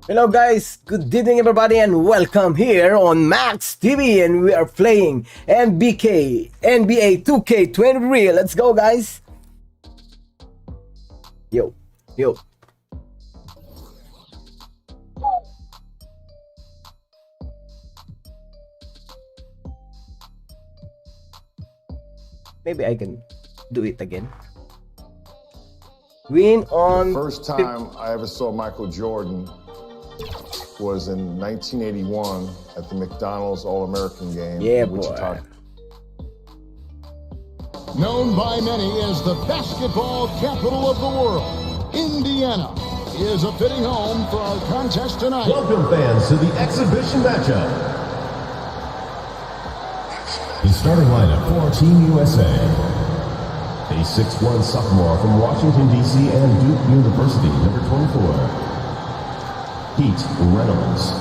Hello guys, good evening everybody and welcome here on MaxTV, and we are playing NBA2k2023. Let's go guys. Yo. Maybe I can do it again. Win on... The first time I ever saw Michael Jordan was in 1981 at the McDonald's All-American game in Wichita. Known by many as the basketball capital of the world, Indiana is a fitting home for our contest tonight. Welcome fans to the exhibition matchup. The starting lineup for Team USA. A 6'1" sophomore from Washington, D.C. and Duke University, number 24. Pete Reynolds.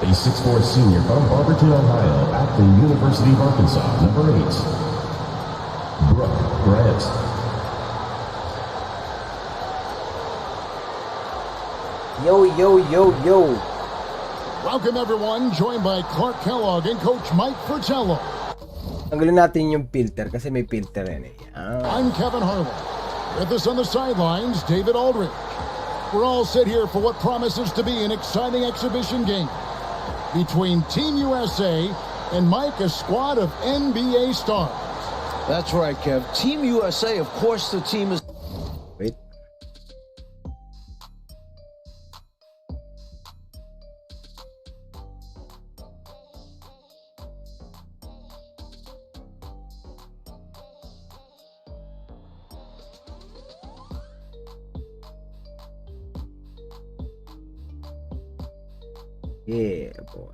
A 6'4" senior from Barberton, Ohio, at the University of Arkansas, number 8. Brooke Grant. Yo. Welcome everyone, joined by Clark Kellogg and Coach Mike Fratello. Tanggalin natin yung filter kasi may filter yan eh. I'm Kevin Harlan. With us on the sidelines, David Aldridge. We're all set here for what promises to be an exciting exhibition game between Team USA and Mike, a squad of NBA stars. That's right, Kev. Team USA, of course the team is... Wait. Yeah, boy.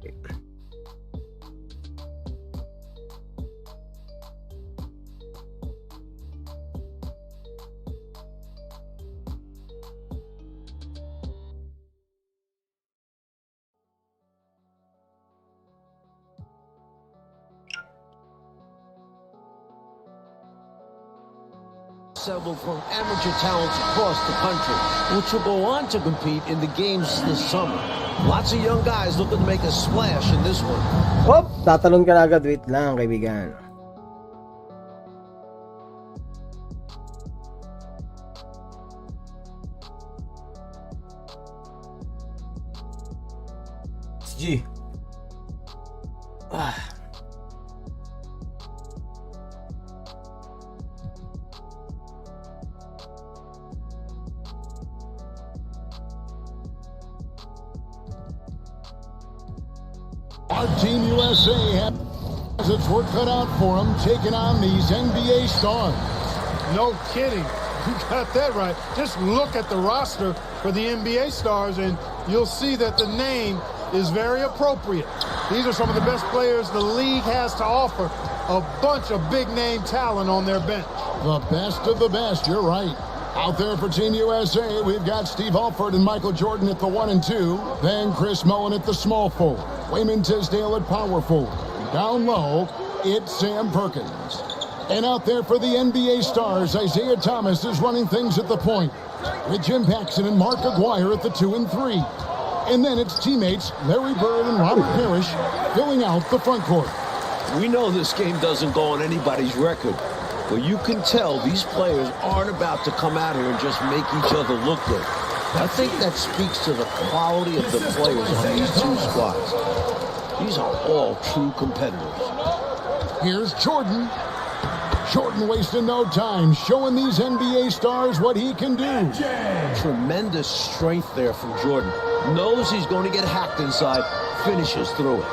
assembled from amateur talents across the country, which will go on to compete in the games this summer. Lots of young guys looking to make a splash in this one. Hop! Tatalon ka na agad. Wait lang, kaibigan. G. Our Team USA has its work cut out for them, taking on these NBA stars. No kidding. You got that right. Just look at the roster for the NBA stars, and you'll see that the name is very appropriate. These are some of the best players the league has to offer. A bunch of big-name talent on their bench. The best of the best, you're right. Out there for Team USA, we've got Steve Alford and Michael Jordan at the 1 and 2. Then Chris Mullin at the small forward. Wayman Tisdale at power forward. Down low, it's Sam Perkins. And out there for the NBA stars, Isaiah Thomas is running things at the point, with Jim Paxson and Mark Aguirre at the 2 and 3. And then it's teammates Larry Bird and Robert Parrish filling out the front court. We know this game doesn't go on anybody's record, but you can tell these players aren't about to come out here and just make each other look good. I think that speaks to the quality of the players on these two squads. These are all true competitors. Here's Jordan. Jordan wasting no time, showing these NBA stars what he can do. Tremendous strength there from Jordan. Knows he's going to get hacked inside, finishes through it.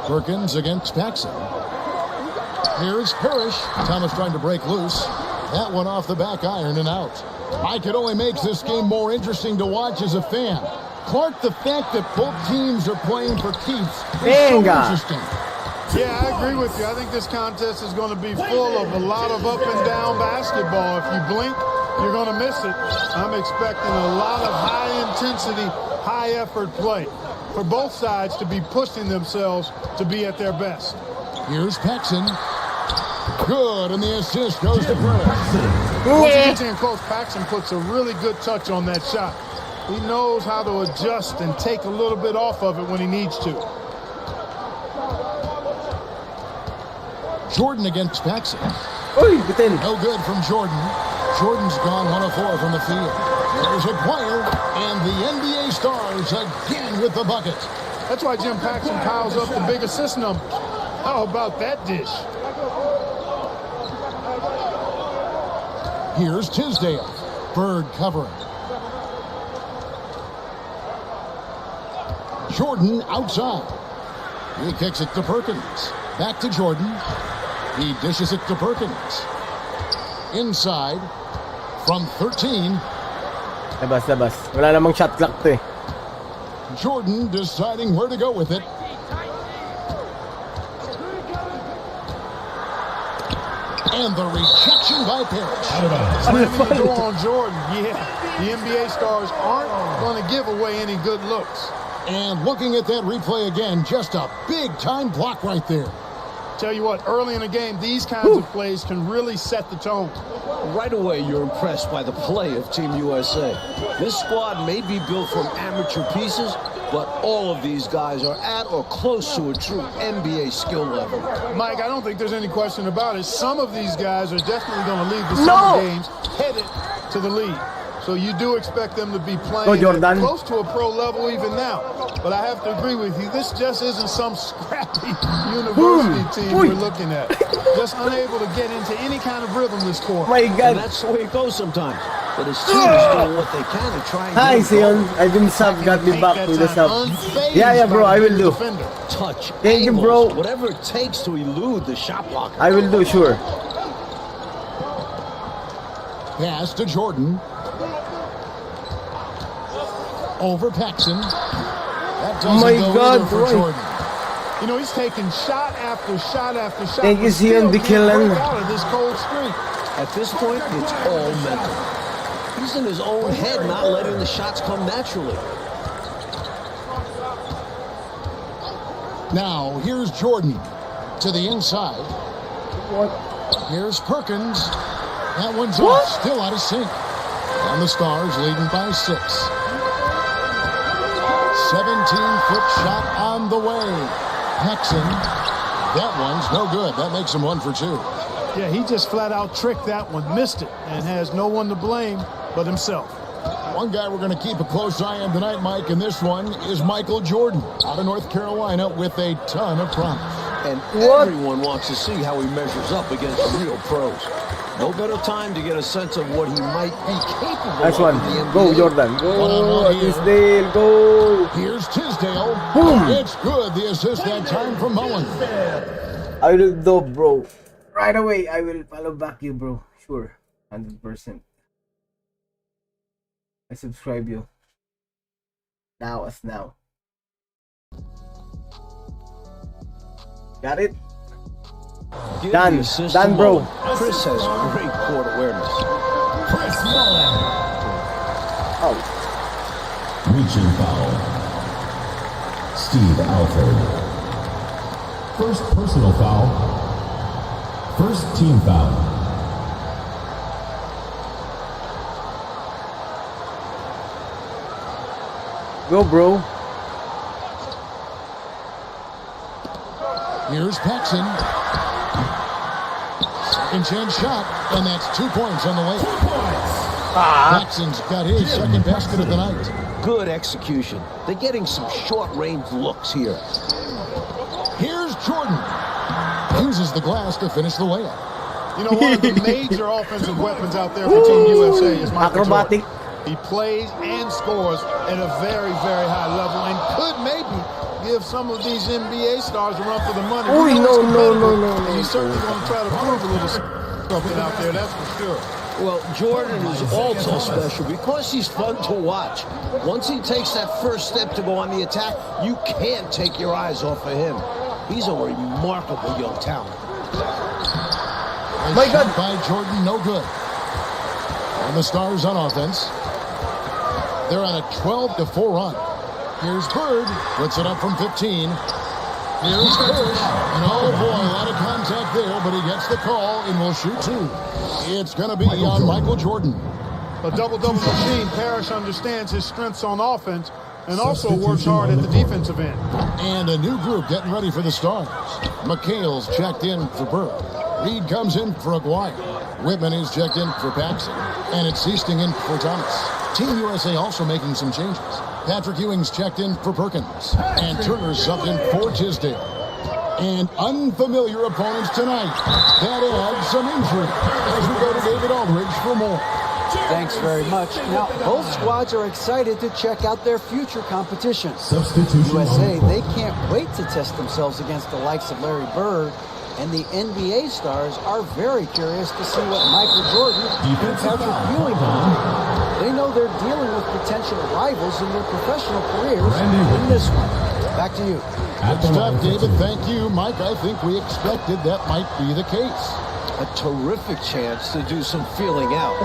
Perkins against Paxson. Here's Parrish. Thomas trying to break loose. That one off the back iron and out. Mike, it only makes this game more interesting to watch as a fan. Clark, the fact that both teams are playing for keeps is so interesting. Yeah, I agree with you. I think this contest is going to be full of a lot of up and down basketball. If you blink, you're going to miss it. I'm expecting a lot of high-intensity, high-effort play for both sides to be pushing themselves to be at their best. Here's Paxson. Good, and the assist goes to Chris. Once he gets in close, Paxson puts a really good touch on that shot. He knows how to adjust and take a little bit off of it when he needs to. Jordan against Paxson. Uy, bitin. No good from Jordan. Jordan's gone 1 of 4 from the field. There's a Dwyer, and the NBA Stars again with the bucket. That's why Jim Paxson piles up the big assist numbers. How about that dish? Here's Tisdale. Bird covering. Jordan outside. He kicks it to Perkins. Back to Jordan. He dishes it to Perkins. Inside from 13. Labas. Wala namang shot clock to eh. Jordan deciding where to go with it. And the rejection by Parrish. Slamming the door on Jordan. Yeah, the NBA Stars aren't going to give away any good looks. And looking at that replay again, just a big-time block right there. Tell you what, early in the game, these kinds of plays can really set the tone. Right away, you're impressed by the play of Team USA. This squad may be built from amateur pieces, but all of these guys are at or close to a true NBA skill level. Mike, I don't think there's any question about it. Some of these guys are definitely going to leave the summer games headed to the league. So you do expect them to be playing close to a pro level even now. But I have to agree with you. This just isn't some scrappy university team we're looking at. Just unable to get into any kind of rhythm this quarter. My God. And that's the way it goes sometimes. But his team is doing what they can to try and Hi, Sion. I've been sub. Got me back to the sub. Yeah, bro. I will do. Touch. Thank you, bro. Whatever it takes to elude the shot blocker. I will do, sure. Pass to Jordan. Over Paxson. That doesn't go either for Jordan. You know, he's taking shot after shot after shot. Thank you, Sion. Be killing. Out of this cold streak. At this point, it's all mental. He's in his own head, not letting the shots come naturally. Now, here's Jordan to the inside. Here's Perkins. That one's off, still out of sync. And the Stars leading by 6. 17-foot shot on the way. Paxson. That one's no good. That makes him 1 for 2. Yeah, he just flat out tricked that one, missed it, and has no one to blame but himself. One guy we're going to keep a close eye on tonight, Mike, and this one is Michael Jordan out of North Carolina with a ton of promise. And everyone wants to see how he measures up against real pros. No better time to get a sense of what he might be capable Nice of one. in the NBA. Go, Jordan. Go, Tisdale. Go. Here's Tisdale. Boom. It's good. The assist that time from Mullen. I will do, bro. Right away, I will follow back you, bro. Sure. 100%. I subscribe you. Now as now. Got it? Done, bro. Chris has great court awareness. Chris Mullen. Oh. Reaching foul. Steve Alford. First personal foul. First team foul. Go, bro. Here's Paxson. Second chance shot, and that's 2 points on the way. Paxson's got his second basket of the night. Good execution. They're getting some short-range looks here. Here's Jordan. Uses the glass to finish the layup. You know, one of the major offensive weapons out there for Team USA is Michael Jordan. He plays and scores at a very, very high level and could maybe give some of these NBA stars a run for the money. Oh, no. And he's certainly going to try to prove a little something out there, that's for sure. Well, Jordan is also special because he's fun to watch. Once he takes that first step to go on the attack, you can't take your eyes off of him. He's a remarkable young talent. My God. By Jordan, no good. And the Stars on offense. They're on a 12-4 run. Here's Bird, puts it up from 15. Here's Bird. No Oh, boy, a lot of contact there, but he gets the call and will shoot two. It's going to be on Michael Jordan. A double-double machine. Parrish understands his strengths on offense and also works hard at the defensive end. And a new group getting ready for the Stars. McHale's checked in for Burke. Reed comes in for Aguirre. Whitman is checked in for Paxson. And it's Seasting in for Thomas. Team USA also making some changes. Patrick Ewing's checked in for Perkins. And Turner's subbed in for Tisdale. And unfamiliar opponents tonight. That adds some intrigue as we go to David Aldridge for more. Thanks very much. Now, both squads are excited to check out their future competition. Substitution. USA, they can't wait to test themselves against the likes of Larry Bird, and the NBA stars are very curious to see what Michael Jordan and Patrick Ewing can do. They know they're dealing with potential rivals in their professional careers in this one. Back to you. Good stuff, David. Thank you, Mike. I think we expected that might be the case. A terrific chance to do some feeling out.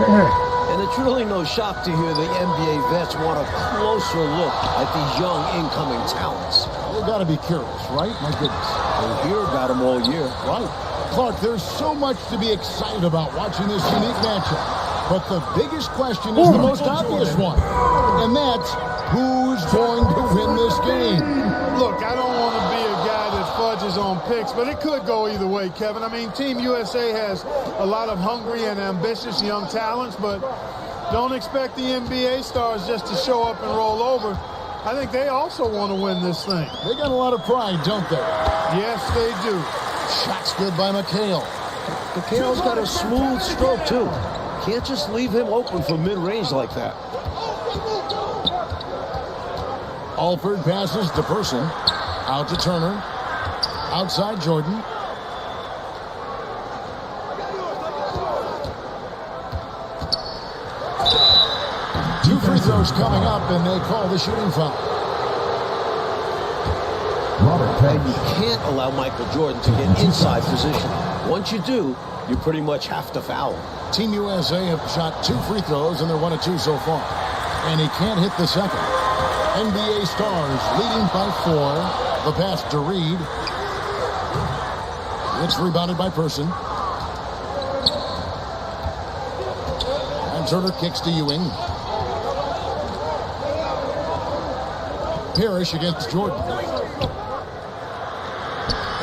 And it's really no shock to hear the NBA vets want a closer look at these young incoming talents. You got to be curious, right? My goodness. We'll hear about them all year. Right. Clark, there's so much to be excited about watching this unique matchup. But the biggest question is the most obvious one. And that's who's going to win this game? Look, I don't want to be a guy that fudges on picks, but it could go either way, Kevin. I mean, Team USA has a lot of hungry and ambitious young talents, but don't expect the NBA stars just to show up and roll over. I think they also want to win this thing. They got a lot of pride, don't they? Yes, they do. Shot's good by McHale. McHale's got a smooth stroke, too. Can't just leave him open for mid-range like that. Alford passes to Person. Out to Turner. Outside Jordan. Two free throws coming up, and they call the shooting foul. And you can't allow Michael Jordan to get inside position. Once you do, you pretty much have to foul him. Team USA have shot 2 free throws, and they're 1 of 2 so far. And he can't hit the second. NBA stars leading by 4. The pass to Reed. It's rebounded by Person. And Turner kicks to Ewing. Parrish against Jordan.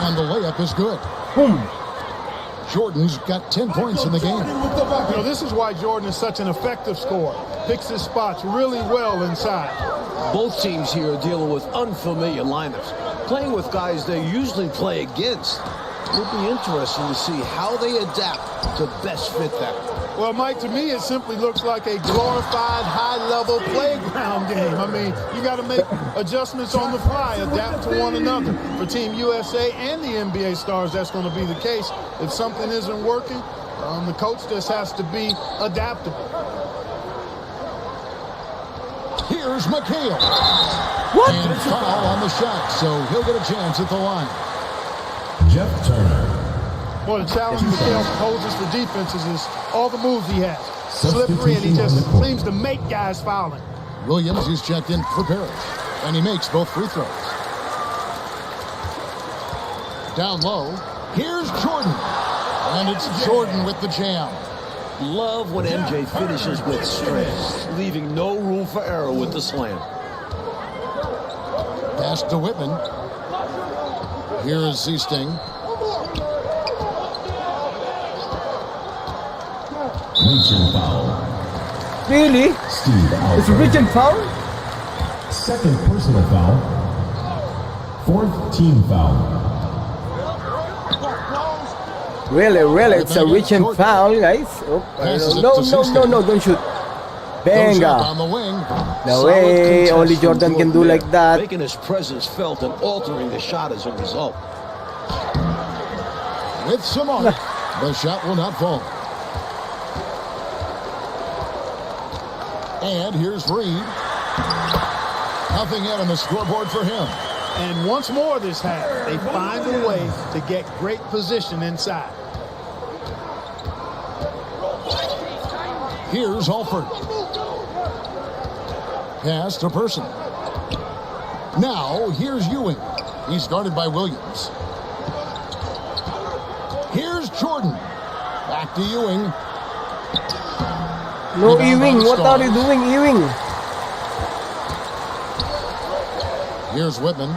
And the layup is good. Jordan's got 10 points in the game. You know, this is why Jordan is such an effective scorer. Picks his spots really well inside. Both teams here are dealing with unfamiliar lineups, playing with guys they usually play against. It'll be interesting to see how they adapt to best fit that. Well, Mike, to me, it simply looks like a glorified high-level playground game. I mean, you got to make adjustments on the fly, adapt to one another. For Team USA and the NBA stars, that's going to be the case. If something isn't working, the coach just has to be adaptable. Here's McHale. What? And foul on the shot, so he'll get a chance at the line. Jeff Turner. Well, the challenge McHale poses for defenses is all the moves he has. Slippery, and he just seems to make guys fouling. Williams is checked in for Parrish, and he makes both free throws. Down low, here's Jordan. And it's Jordan with the jam. Love when MJ finishes with strength, leaving no room for error with the slam. Pass to Whitman. Here is Seasting. Reaching foul. Really? Steve Alford. It's a written foul? Second personal foul. 4th team foul. Really, it's a written foul, guys. Oh, no, don't shoot. Venga. On the wing. No way, only Jordan can do like that. Making his presence felt and altering the shot as a result. With some arc, the shot will not fall. And here's Reed. Nothing yet on the scoreboard for him. And once more this half, they find a way to get great position inside. Here's Alford. Pass to Person. Now, here's Ewing. He's guarded by Williams. Jordan. Back to Ewing. No, Rebound Ewing. by the What are you Stars. doing, Ewing? Here's Whitman.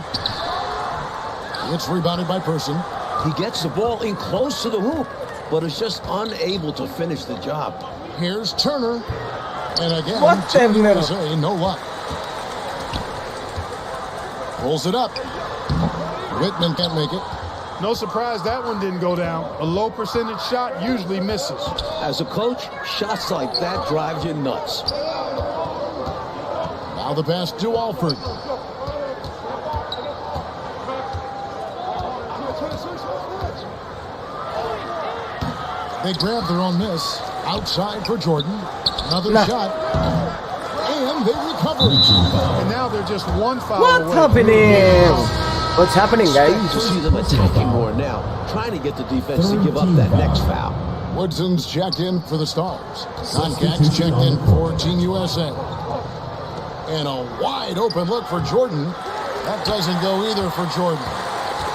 It's rebounded by Person. He gets the ball in close to the hoop, but is just unable to finish the job. Here's Turner. And again, What Team the- USA, no luck. Pulls it up. Whitman can't make it. No surprise that one didn't go down. A low percentage shot usually misses. As a coach, shots like that drive you nuts. Now the pass to Alford. They grab their own miss. Outside for Jordan. Another shot. And they recover. And now they're just one foul What's away. happening? What's happening, To guys? see them attacking more now, trying to get the defense to give up that next foul. Woodson's checked in for the Stars. Concax checked in for Team USA. And a wide open look for Jordan. That doesn't go either for Jordan.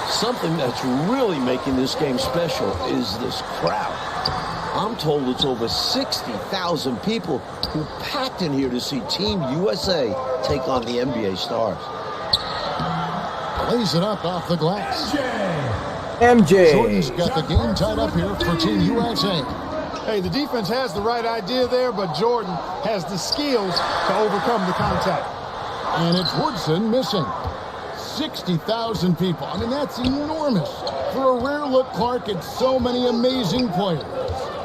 Something that's really making this game special is this crowd. I'm told it's over 60,000 people who packed in here to see Team USA take on the NBA Stars. Lays it up off the glass. MJ. Jordan's got the game tied up here for Team USA. Hey, the defense has the right idea there, but Jordan has the skills to overcome the contact. And it's Woodson missing. 60,000 people. I mean, that's enormous. For a rare look, Clark, it's so many amazing players.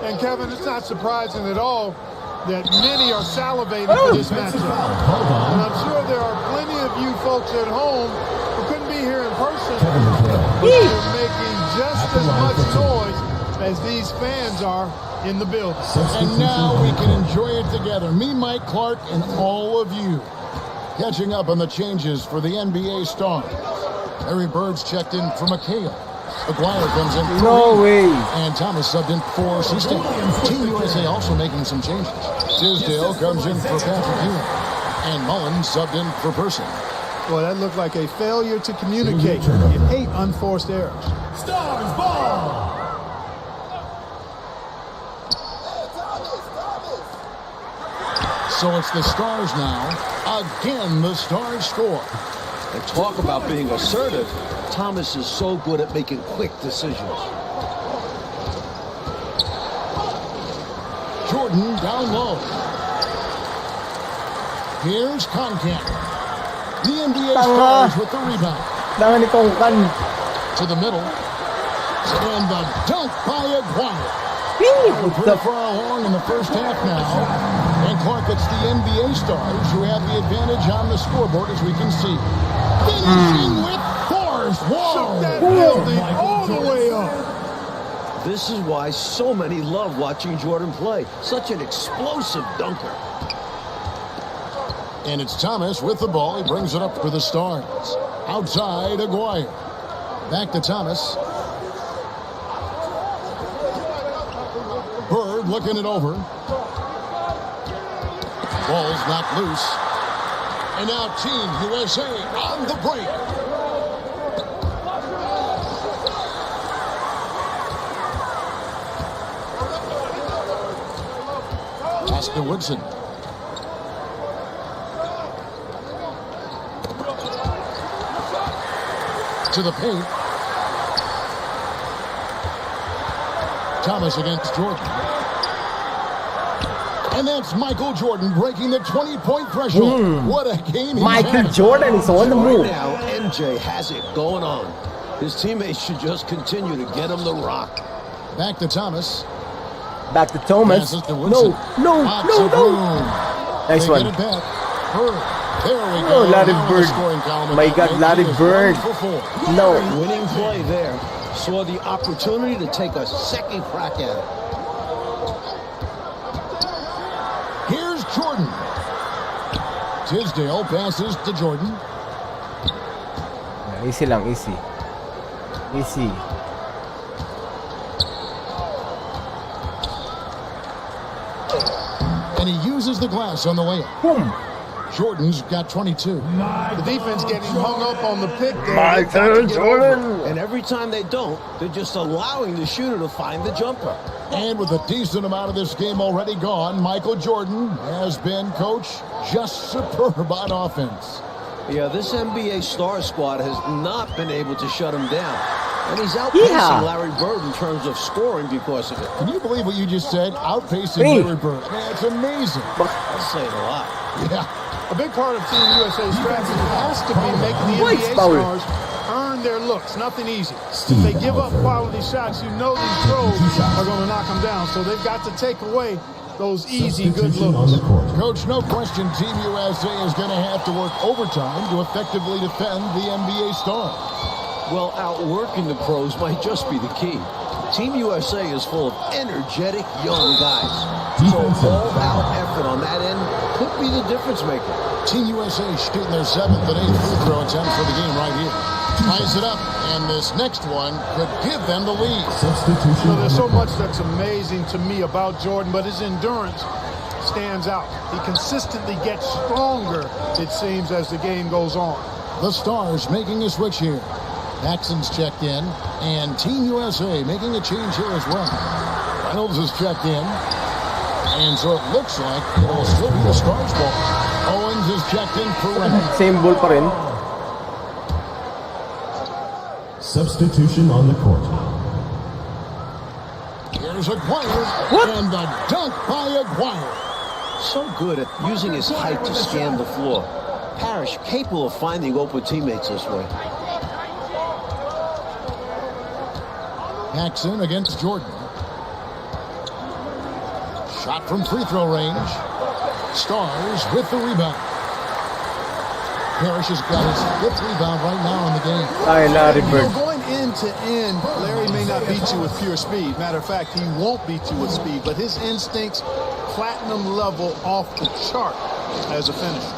And Kevin, it's not surprising at all that many are salivating for this matchup. And I'm sure there are plenty of you folks at home who couldn't be here in person, but you're making just as much noise as these fans are in the building. And now we can enjoy it together. Me, Mike Clark, and all of you. Catching up on the changes for the NBA Stars. Larry Bird's checked in for McHale. Aguirre comes in for No Reed. way. And Thomas subbed in for Sistine. Team USA also making some changes. Tisdale comes in for Patrick Ewing. And Mullen subbed in for Person. Well, that looked like a failure to communicate. You hate unforced errors. Stars ball. So it's the Stars now. Again, the Stars score. And talk about being assertive. Thomas is so good at making quick decisions. Jordan down low. Here's Concan. The NBA Stars with the rebound. Dangan itong kan. To the middle. And the dunk by Aguirre. We're The pretty far along in the first half now. And Clark, it's the NBA Stars who have the advantage on the scoreboard, as we can see. Finishing with force. Shook Whoa! that building all the way up. This is why so many love watching Jordan play. Such an explosive dunker. And it's Thomas with the ball. He brings it up for the Stars. Outside, Aguirre. Back to Thomas. Bird looking it over. Ball's knocked loose. And now Team USA on the break. Pass to Woodson. To the paint. Thomas against Jordan. And that's Michael Jordan breaking the 20-point threshold. What a game he's Michael having. Jordan is on the Right move. now, MJ has it going on. His teammates should just continue to get him the rock. Back to Thomas. Back to Thomas. Passes to No, Woodson. no, Lots no, of no. room. Nice They one. get it back. Bird. There we Oh, go. Larry Now in the Bird. scoring column. My with God, that Larry make. He is Bird. 1 for 4. No. Winning play there. Saw the opportunity to take a second crack at it. Here's Jordan. Tisdale passes to Jordan. Easy lang, easy. Easy. And he uses the glass on the layup. Boom. Jordan's got 22. The defense getting hung up on the pick there. My turn, Jordan. And every time they don't, they're just allowing the shooter to find the jumper. And with a decent amount of this game already gone, Michael Jordan has been, coach, just superb on offense. Yeah, this NBA star squad has not been able to shut him down. And he's outpacing Larry Bird in terms of scoring because of it. Can you believe what you just said? Outpacing Larry Bird. Man, it's amazing. That's saying a lot. Yeah. A big part of Team USA's strategy has to be making the NBA stars earn their looks. Nothing easy. If they give up quality shots, you know these throws are going to knock them down. So they've got to take away those easy, good looks. Coach, no question Team USA is going to have to work overtime to effectively defend the NBA stars. Well, outworking the pros might just be the key. Team USA is full of energetic young guys. So all-out effort on that end could be the difference maker. Team USA shooting their 7th and 8th free throw attempts for the game right here. Ties it up, and this next one could give them the lead. So there's so much that's amazing to me about Jordan, but his endurance stands out. He consistently gets stronger, it seems, as the game goes on. The Stars making a switch here. Paxson's checked in, and Team USA making a change here as well. Reynolds is checked in, and so it looks like it'll still be the Stars ball. Owens is checked in for Reynolds. Same ball pa rin. Substitution on the court. Here's Aguirre, and the dunk by Aguirre. So good at using his height to scan the floor. Parrish capable of finding open teammates this way. Paxson against Jordan. Shot from free throw range. Stars with the rebound. Parrish has got his 5th rebound right now in the game. Larry Bird. Going end to end, Larry may not beat you with pure speed. Matter of fact, he won't beat you with speed, but his instincts, platinum level off the chart as a finisher.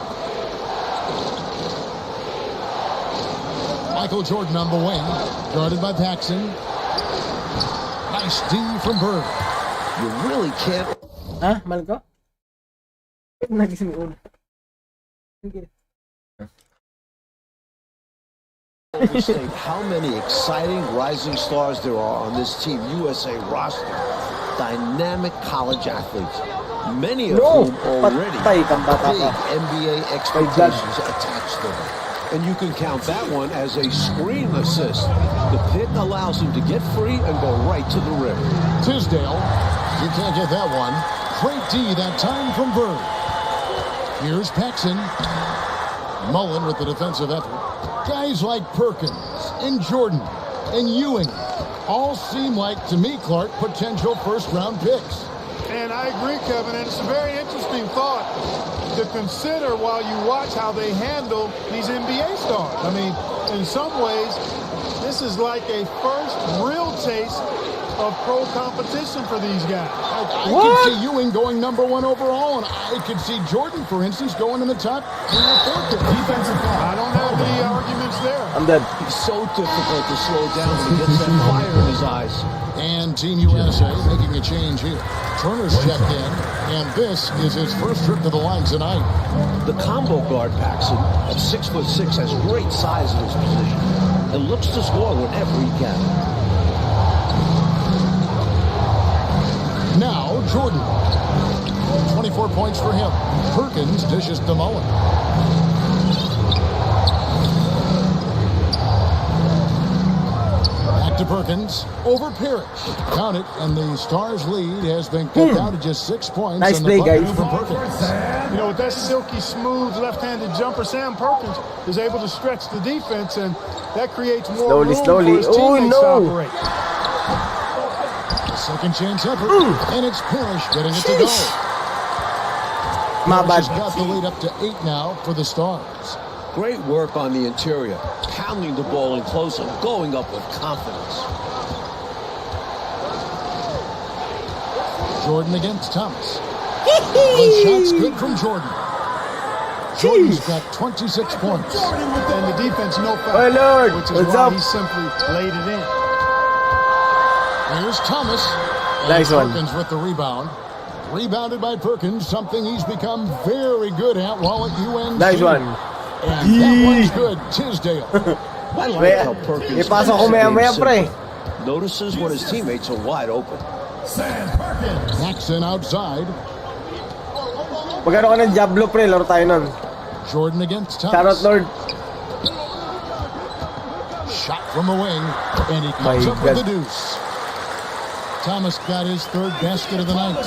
Michael Jordan on the wing, guarded by Paxson. Nice D from Bird. You really can't. Ah, mahal ko? Nagising ulo. Overstate how many exciting rising stars there are on this Team USA roster. Dynamic college athletes, many of whom already big NBA expectations attached to them. And you can count that one as a screen assist. The pick allows him to get free and go right to the rim. Tisdale, you can't get that one. Great D that time from Bird. Here's Paxson. Mullen with the defensive effort. Guys like Perkins and Jordan and Ewing all seem like, to me, Clark, potential first-round picks. And I agree, Kevin, and it's a very interesting thought to consider while you watch how they handle these NBA stars. I mean, in some ways, this is like a first real taste of pro competition for these guys. I could see Ewing going #1 overall, and I could see Jordan, for instance, going in the top 3 or 4 pick. I don't have any arguments there. I'm dead. He's so difficult to slow down when he gets that fire in his eyes. And Team USA making a change here. Turner's checked in, and this is his first trip to the line tonight. The combo guard, Paxson, at 6'6", has great size in his position and looks to score whenever he can. Now, Jordan. 24 points for him. Perkins dishes to Mullen. Back to Perkins. Over Parrish. Count it, and the Stars' lead has been cut down to just 6 points. Nice play, guys. From Perkins. You know, with that silky smooth left-handed jumper, Sam Perkins is able to stretch the defense, and that creates more room for his teammates to operate. Second chance effort, and it's Parrish getting it to go. Parrish has got the lead up to 8 now for the Stars. Great work on the interior, pounding the ball in close and going up with confidence. Jordan against Thomas. The shot's good from Jordan. Jordan's got 26 points. And the defense no foul, Oh, Lord. which is What's why up? he simply laid it in. Here's Thomas. And Nice one. Perkins with the rebound. Rebounded by Perkins, something he's become very good at while at UNC. Nice one. And that one's good. Tisdale. I like how Perkins Ipasa ko maya-maya, pre. notices when his teammates are wide open. Jackson outside. Magkano ka ng Diablo, pre? Laro tayo nun. Jordan against Shoutout, Thomas. Lord. Shot from the wing, and he comes up with the deuce. Thomas got his third basket of the night.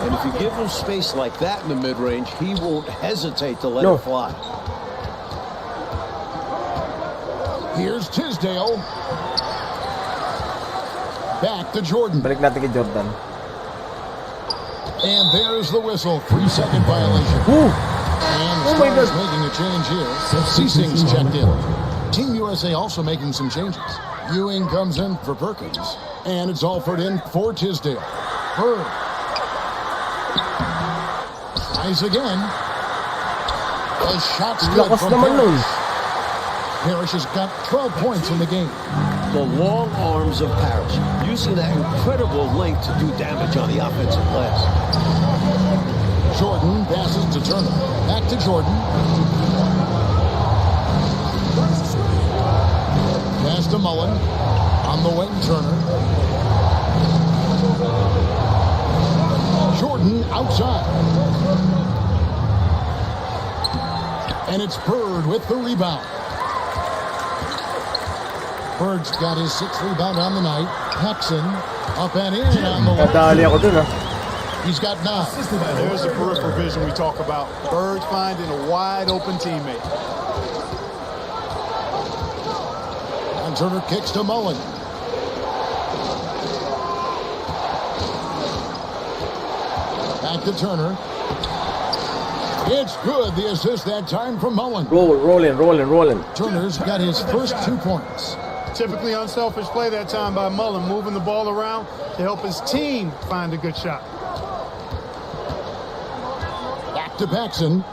And if you give him space like that in the mid-range, he won't hesitate to let it fly. Here's Tisdale. Back to Jordan. Balik natin kay Jordan. And there's the whistle. 3-second violation. Woo! And Oh my Stars God. making a change here. Ceasing's checked in. Team USA also making some changes. Ewing comes in for Perkins. And it's Alford in for Tisdale. Bird. Tries again. The shot's good Lakas from naman nun. Parrish. Parrish has got 12 points in the game. The long arms of Parrish, using that incredible length to do damage on the offensive glass. Jordan passes to Turner. Back to Jordan. Pass to Mullen. On the wing, Turner. Jordan outside. And it's Bird with the rebound. Bird's got his 6th rebound on the night. Paxson up and in on the Nadali ako dun, He's got 9. There's the peripheral vision we talk about. Bird finding a wide open teammate. And Turner kicks to Mullen. Back to Turner. It's good. The assist that time from Mullen. Rolling. Turner's got his first 2 points. Typically unselfish play that time by Mullen, moving the ball around to help his team find a good shot. Back to Paxson.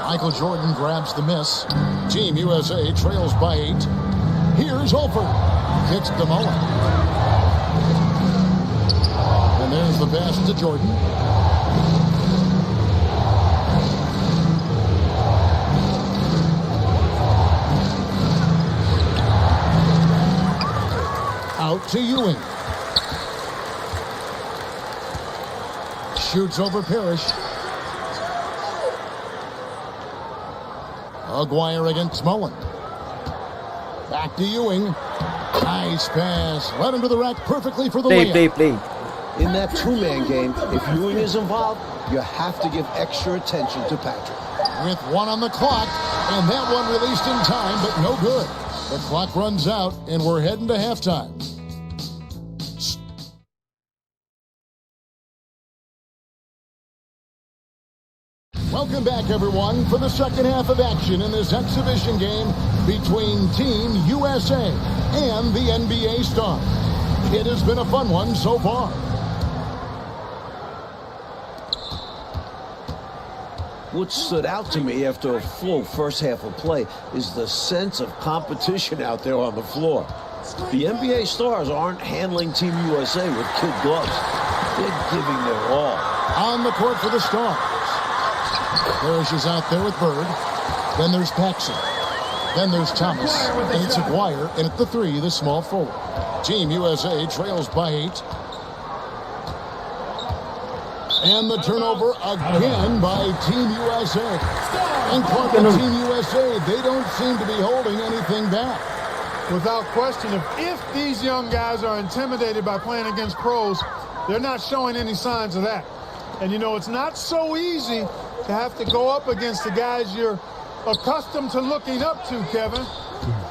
Michael Jordan grabs the miss. Team USA trails by 8. Here's Alford. Kicks to Mullen. And there's the pass to Jordan. Out to Ewing. Shoots over Parrish. Aguirre against Mullen. Back to Ewing. Nice pass. Right under the rack perfectly for the layup. Play. In that two-man game, if Ewing is involved, you have to give extra attention to Patrick. With 1 on the clock, and that one released in time, but no good. The clock runs out, and we're heading to halftime. Welcome back, everyone, for the second half of action in this exhibition game between Team USA and the NBA Stars. It has been a fun one so far. What stood out to me after a full first half of play is the sense of competition out there on the floor. The NBA Stars aren't handling Team USA with kid gloves. They're giving their all. On the court for the Stars. Parrish is out there with Bird. Then there's Paxson. Then there's Thomas. And it's Aguirre. And at the 3, the small forward. Team USA trails by 8. And the turnover again by Team USA. And Clark and Team USA, they don't seem to be holding anything back. Without question, if these young guys are intimidated by playing against pros, they're not showing any signs of that. And, you know, it's not so easy to have to go up against the guys you're accustomed to looking up to, Kevin.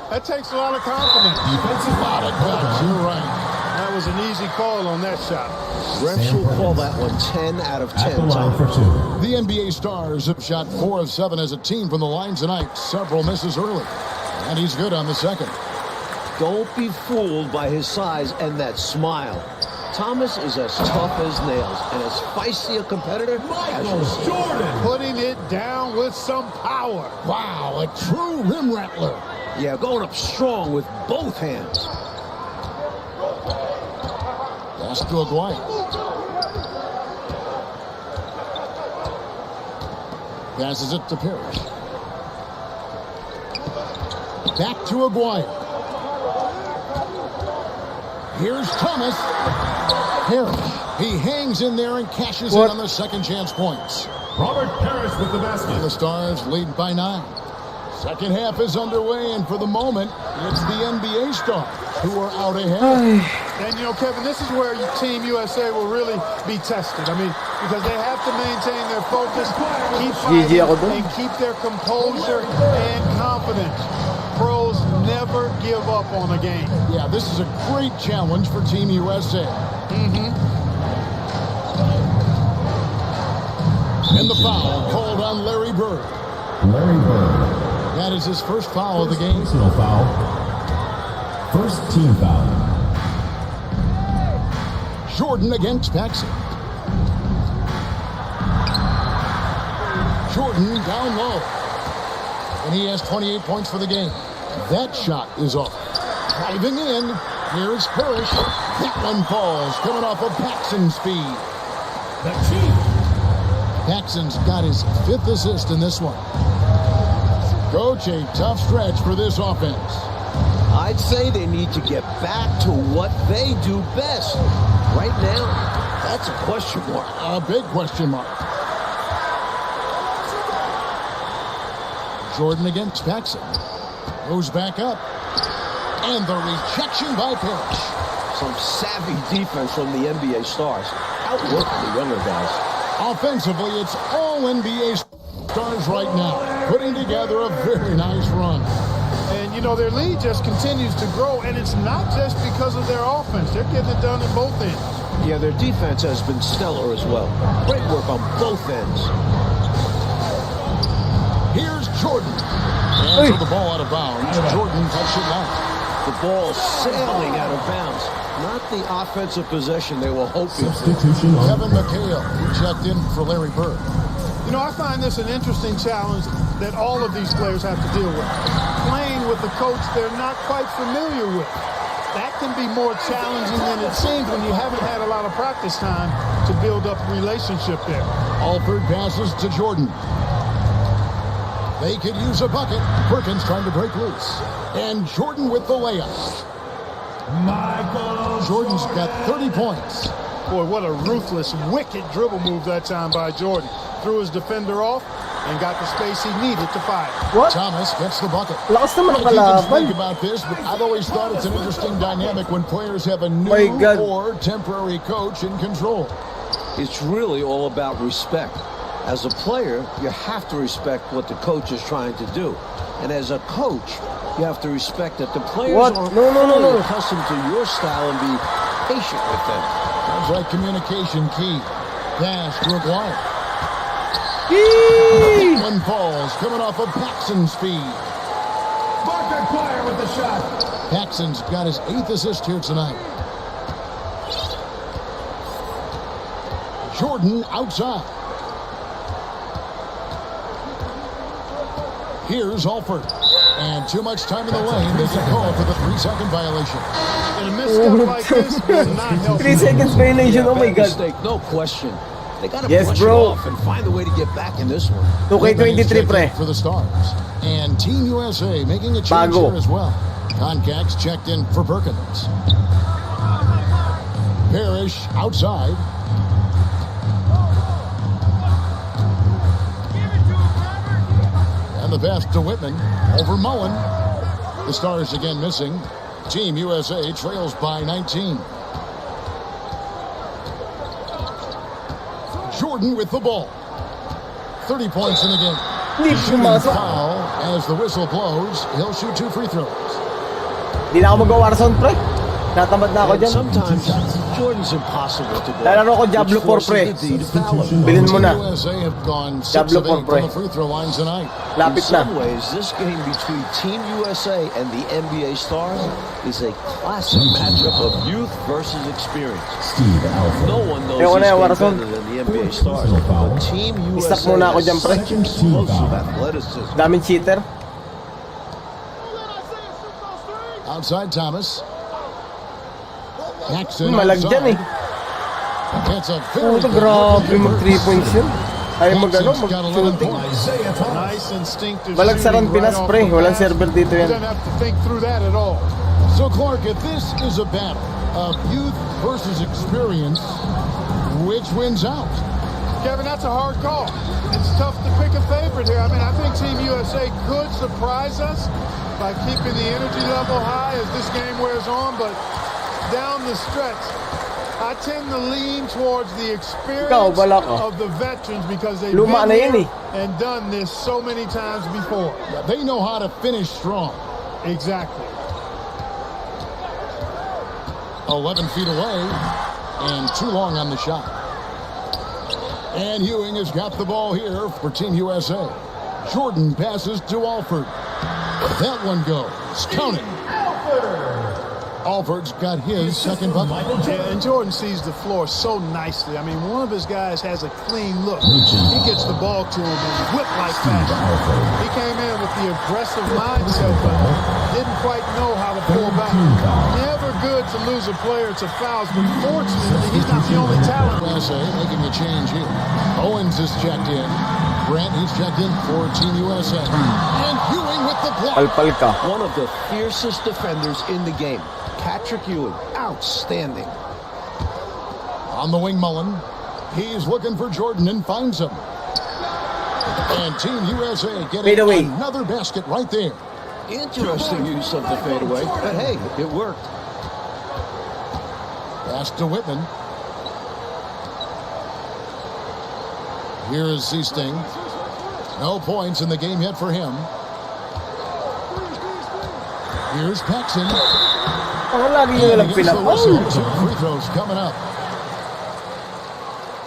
That takes a lot of confidence. Defensive lot of confidence. You're right. That was an easy call on that shot. Refs will call that one 10 out of 10 times. The NBA Stars have shot 4 of 7 as a team from the line tonight. Several misses early. And he's good on the second. Don't be fooled by his size and that smile. Thomas is as tough as nails and as feisty a competitor as Jordan putting it down with some power. Wow, a true rim rattler. Yeah, going up strong with both hands. Pass to Aguirre. Passes it to Parrish. Back to Aguirre. Here's Thomas. Parrish. He hangs in there and cashes in on the second chance points. Robert Parrish with the basket. The Stars lead by 9. Second half is underway, and for the moment, it's the NBA Stars who are out ahead. And, you know, Kevin, this is where your Team USA will really be tested. I mean, because they have to maintain their focus, keep fighting, and keep their composure and confidence. Pros never give up on a game. Yeah, this is a great challenge for Team USA. And the foul called on Larry Bird. Larry Bird. That is his first foul of the game. Personal foul. First team foul. Jordan against Paxson. Jordan down low. And he has 28 points for the game. That shot is off. Driving in. Here's Parrish. That one falls. Coming off of Paxson's speed. The chief. Paxson's got his 5th assist in this one. Coach, a tough stretch for this offense. I'd say they need to get back to what they do best. Right now, that's a question mark. A big question mark. Jordan against Paxson. Goes back up. And the rejection by Parrish. Some savvy defense from the NBA Stars. Outworking the younger guys. Offensively, it's all NBA Stars right now, putting together a very nice run. And, you know, their lead just continues to grow, and it's not just because of their offense. They're getting it done at both ends. Yeah, their defense has been stellar as well. Great work on both ends. Here's Jordan. And for the ball out of bounds, Jordan touched it out. The ball sailing out of bounds. Not the offensive possession they were hoping for. Substitution on Kevin McHale, who checked in for Larry Bird. You know, I find this an interesting challenge that all of these players have to deal with. Playing with a coach they're not quite familiar with. That can be more challenging than it seems when you haven't had a lot of practice time to build up a relationship there. Alford passes to Jordan. They could use a bucket. Perkins trying to break loose. And Jordan with the layup. Michael. Jordan's got 30 points. Boy, what a ruthless, wicked dribble move that time by Jordan. Threw his defender off and got the space he needed to fire. What? Thomas gets the bucket. Lakas naman ang I think kalaban. about this, but I've always thought it's an interesting dynamic when players have a new My God. or temporary coach in control. It's really all about respect. As a player, you have to respect what the coach is trying to do. And as a coach, you have to respect that the players What? are No. fully accustomed to your style and be patient with them. Sounds like communication key. Pass to Aguirre. Yee! One falls, coming off of Paxson's speed. Aguirre with the shot. Paxson's got his 8th assist here tonight. Jordan outside. Here's Alford. And too much time in the lane. There's a call for the 3-second violation. And a misstep like this will not help. 3 seconds violation, oh my bad God. mistake, no question. They got to Yes, brush bro. it off and find a way to get back in this one. 2K23 pre. For the Stars. And Team USA making a change Bago. here as well. Concax checked in for Perkins. Parrish outside. And the pass to Whitman over Mullen. The Stars again missing. Team USA trails by 19. Jordan with the ball. 30 points in the game. Hindi pumasok. Foul as the whistle blows. He'll shoot 2 free throws. Di na ako mag-WARZONE, pre. Natamad na ako And dyan. sometimes Jordan's impossible to guard. Lalaro ko Diablo 4, pre. Bilhin mo na. USA have gone 6 Diablo of 8 4, pre. from the free throw line tonight. In Lapit na. some ways, this game between Team USA and the NBA Stars is a classic matchup of youth versus experience. Steve Alford. No one knows Ewan this na, game Warzone. better than the NBA Stars. But Team USA Stop muna ako has dyan, pre. such explosive athleticism. Daming cheater. Outside Thomas. Paxson Malag dyan eh. outside. That's a Oh, very good grabe look. mag 3 points yun. Ay magano, Max's got 11 mag-shooting. points. Nice instinctive Balagsaran shooting Pinas, right off pre. the Walang bat. server dito He yan. doesn't have to think through that at all. So, Clark, if this is a battle of youth versus experience, which wins out? Kevin, that's a hard call. It's tough to pick a favorite here. I mean, I think Team USA could surprise us by keeping the energy level high as this game wears on, but down the stretch, I tend to lean towards the experience of the veterans because they've been here and done this so many times before. Yeah, they know how to finish strong. Exactly. 11 feet away and too long on the shot. And Ewing has got the ball here for Team USA. Jordan passes to Alford. That one goes. Counting. Alford's got his second bucket. Yeah, and Jordan sees the floor so nicely. I mean, one of his guys has a clean look. He gets the ball to him and whip like fashion. He came in with the aggressive mindset, but didn't quite know how to pull back. Never good to lose a player to fouls, but fortunately, he's not the only talent. USA making a change here. Owens is checked in. Grant, he's checked in for Team USA. And Ewing with the block. One of the fiercest defenders in the game. Patrick Ewing, outstanding. On the wing, Mullen. He's looking for Jordan and finds him. And Team USA getting another basket right there. Interesting use of the fadeaway, but hey, it worked. Pass to Whitman. Here is Seasting. No points in the game yet for him. Here's Paxson. And free throws coming up.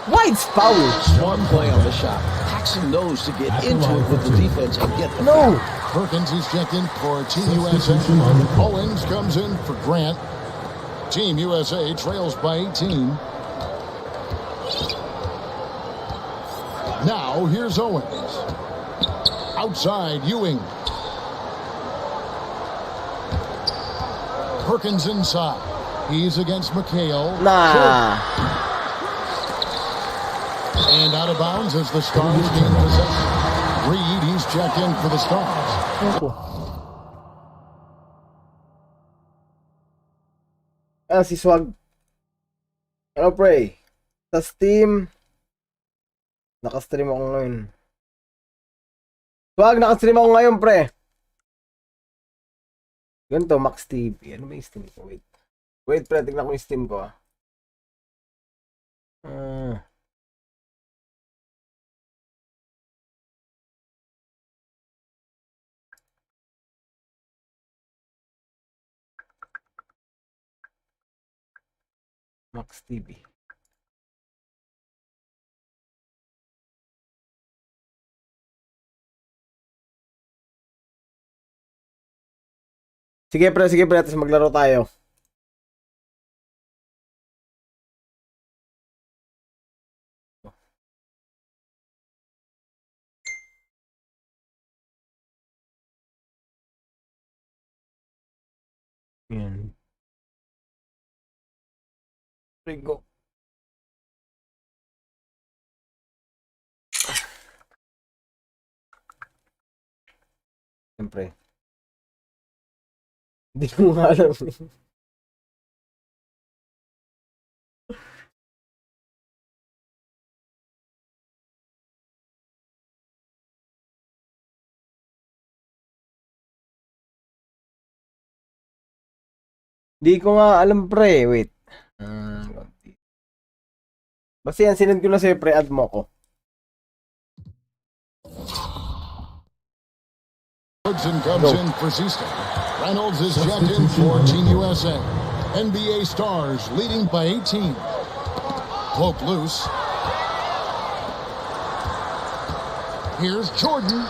White's foul. Smart play on the shot. Paxson knows to get into it with the defense and get the foul. Perkins is checked in for Team USA. Owens comes in for Grant. Team USA trails by 18. Now here's Owens. Outside, Ewing. Perkins inside. He's against McHale. And out of bounds as the Stars gain possession. Reed, he's checked in for the Stars. Si Swag. Hello, pre. Sa Steam. Nakastream ako ngayon. Swag, nakastream ako ngayon, pre. Ganito, MaxTV. Ano ba yung Steam ko? Wait, pre. Tignan ko yung Steam ko, MaxTV. Sige pre, tapos maglaro tayo. Yan. Go. Siyempre. Hindi ko nga alam. Hindi ko nga alam pre. Wait. Basta yan, sinend ko na sa'yo pre. Add mo ko. Woodson comes in for Zista. Reynolds is checked in for Team USA. NBA Stars leading by 18. Poke loose. Here's Jordan.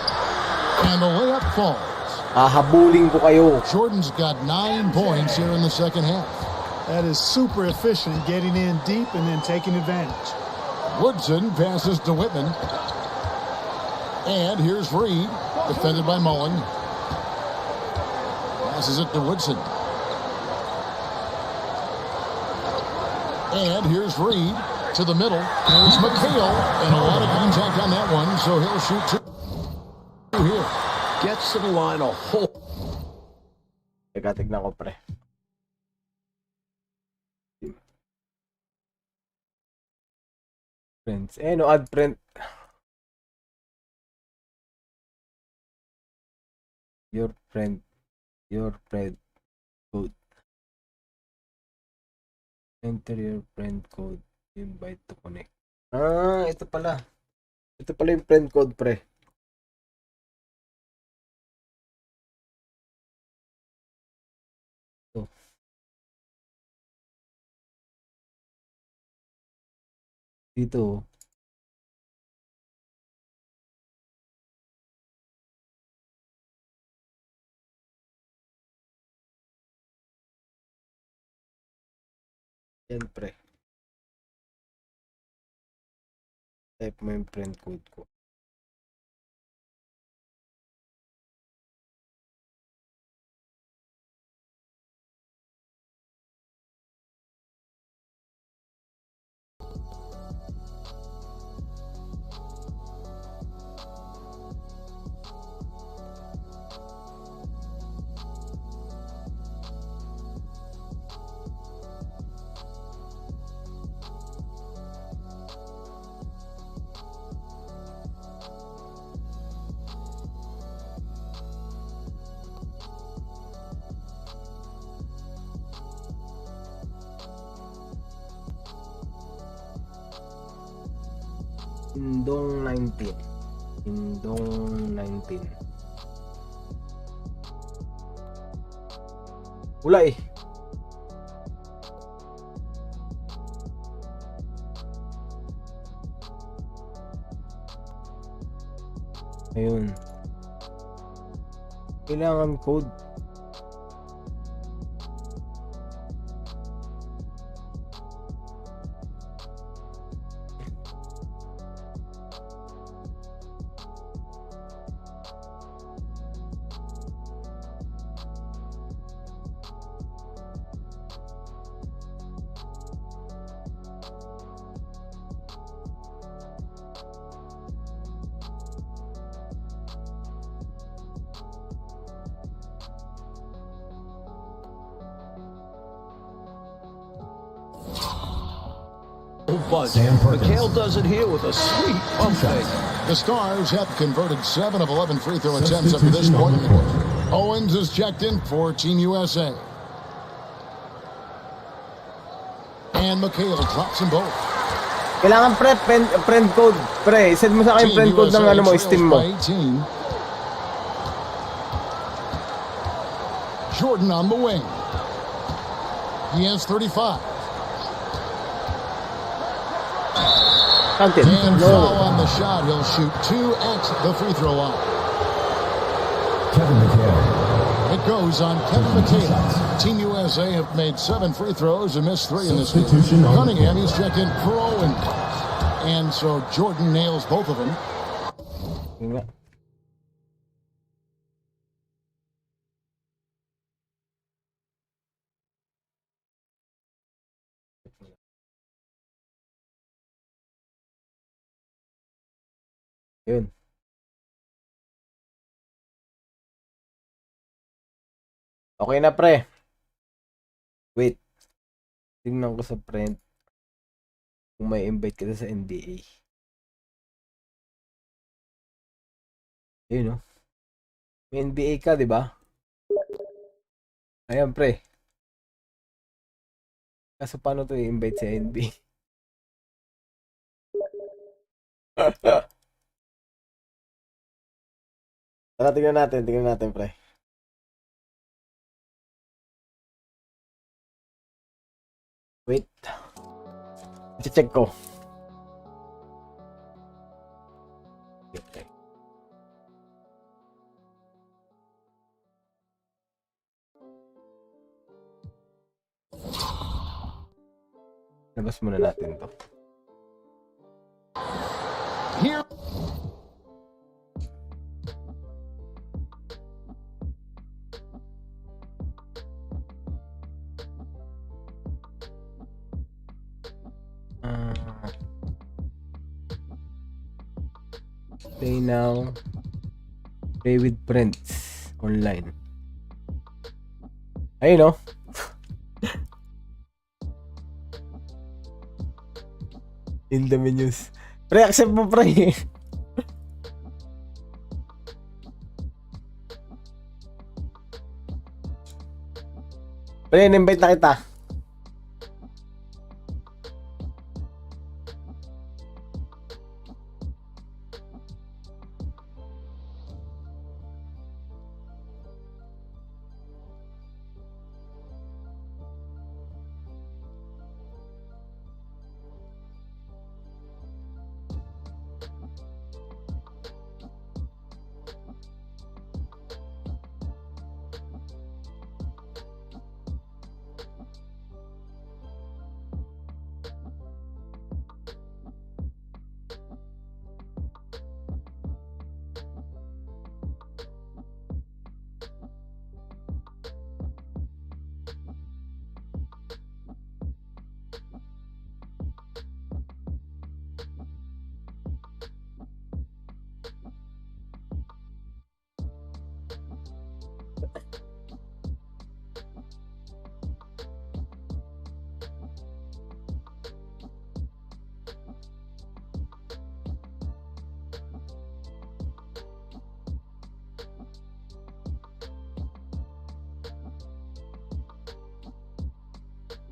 And the layup falls. Habulin ko kayo. Jordan's got 9 points here in the second half. That is super efficient, getting in deep and then taking advantage. Woodson passes to Whitman. And here's Reed, defended by Mullen. Passes it to Woodson. And here's Reed. To the middle. Here's McHale. And a lot of contact on that one, so he'll shoot two here. Gets to the line a whole. Teka, tignan ko, pre. Friends. Eh, no, add friend. Your friend code. Enter your friend code. Invite to connect. Ah, ito pala. Ito pala yung friend code, pre. Ito. Dito. Yan, pre. Type mo yung friend code ko. Indong 19. Wala eh. Ayun. Kailangan code. Buzz. McHale does it here with a sweet pump fake. The Stars have converted 7 of 11 free throw attempts up to this point. Owens is checked in for Team USA. And McHale drops them both. Kailangan pre, friend code. Pre, send mo sa akin friend code ng ano mo, Steam mo. Jordan on the wing. He has 35. And foul on the shot. He'll shoot 2 at the free throw line. Kevin McHale. It goes on Kevin McHale. Team USA have made 7 free throws and missed 3 in this game. Cunningham, he's checked in for Owens. And so Jordan nails both of them. Yun. Okay na, pre. Wait. Tingnan ko sa friend kung may invite ka sa NBA. Yun, no? May NBA ka, di ba? Ayan, pre. Kaso paano to i-invite sa NBA? Tara, tingnan natin, pre. Wait. I-check ko. Okay. Labas muna natin to. Here. Play now. Play with friends. Online. Ayun, no? In the menus. Pre, accept mo, pre. Pre, in-invite na kita.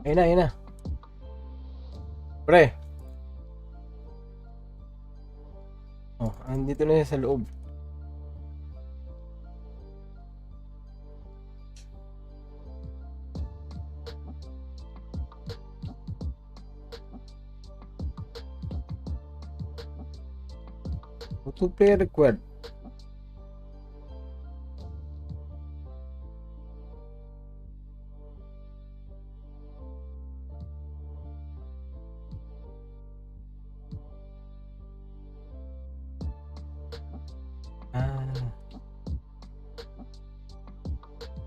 Ayun na. Pre. Oh, andito na siya sa loob. Multiplayer required.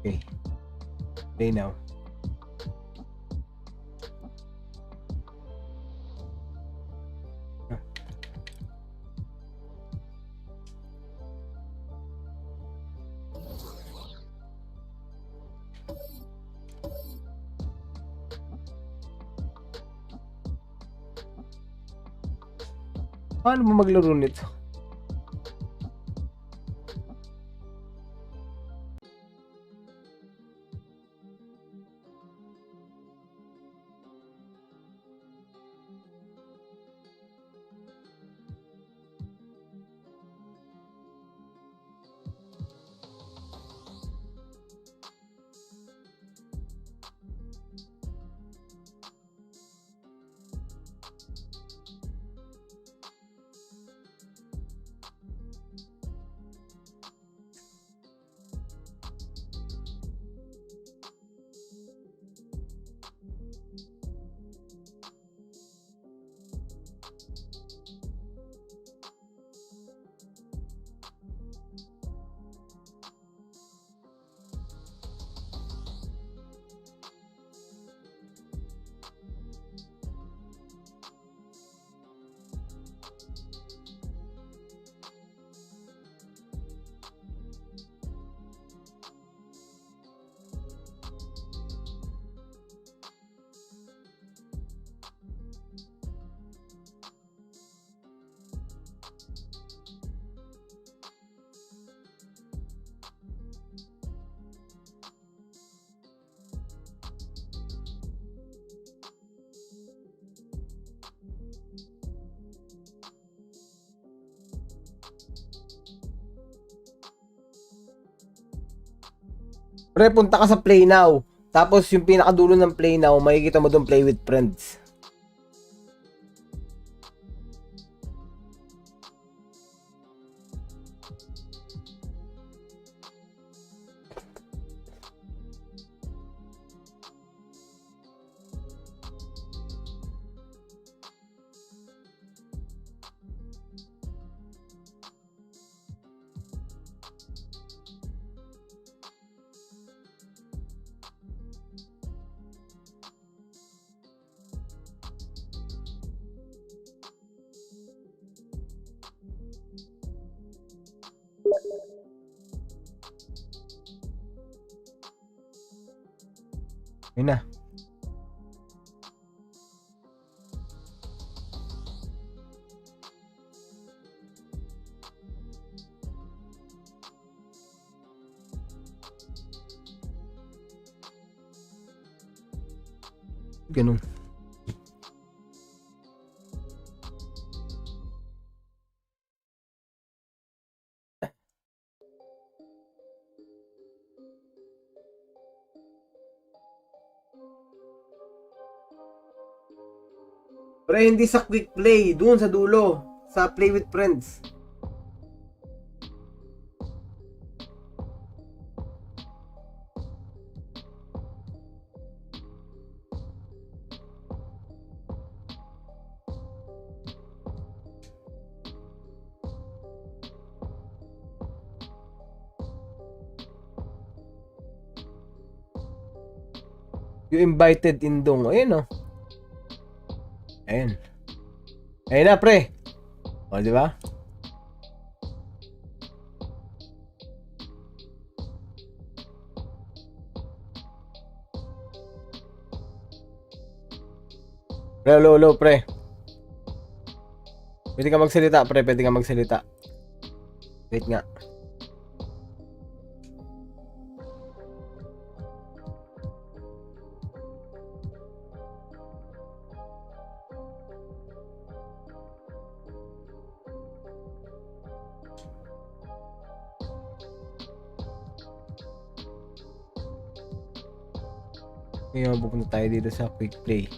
Okay. Play now. Paano mo maglaro nito? Pre, punta ka sa Play Now. Tapos yung pinakadulo ng Play Now, makikita mo doon Play with Friends. Yun na. Ganun. Pre, hindi sa quick play. Doon sa dulo. Sa play with friends. You invited Indong. Ayun oh. Ayun. Ayun na, pre. O, di ba? Pre, low, pre. Pwede ka magsalita, pre. Pwede ka magsalita. Wait nga. Ngayon, pupunta tayo dito sa quick play.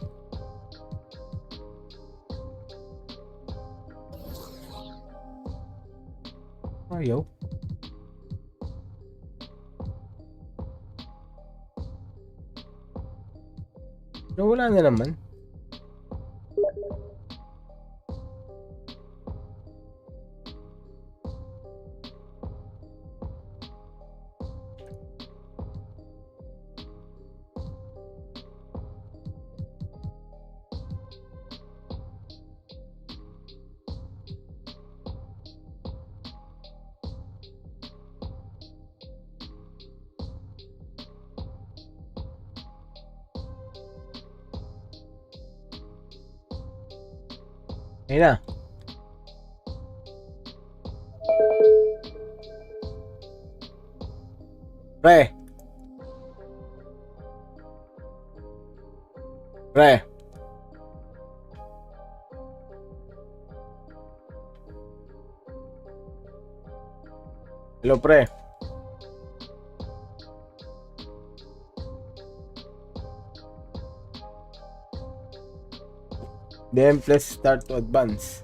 Ayaw. Nawala na naman. Ayun na. Pre. Pre. Hello, pre. Then let's start to advance.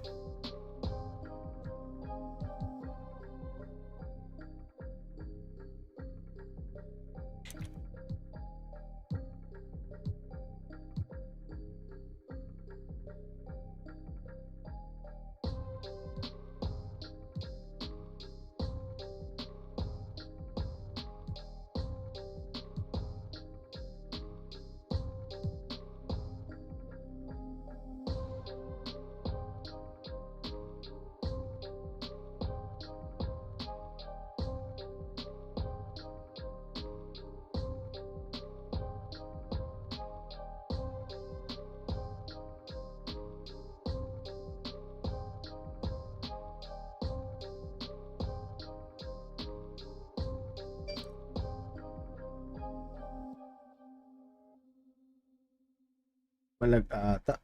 Malag ata.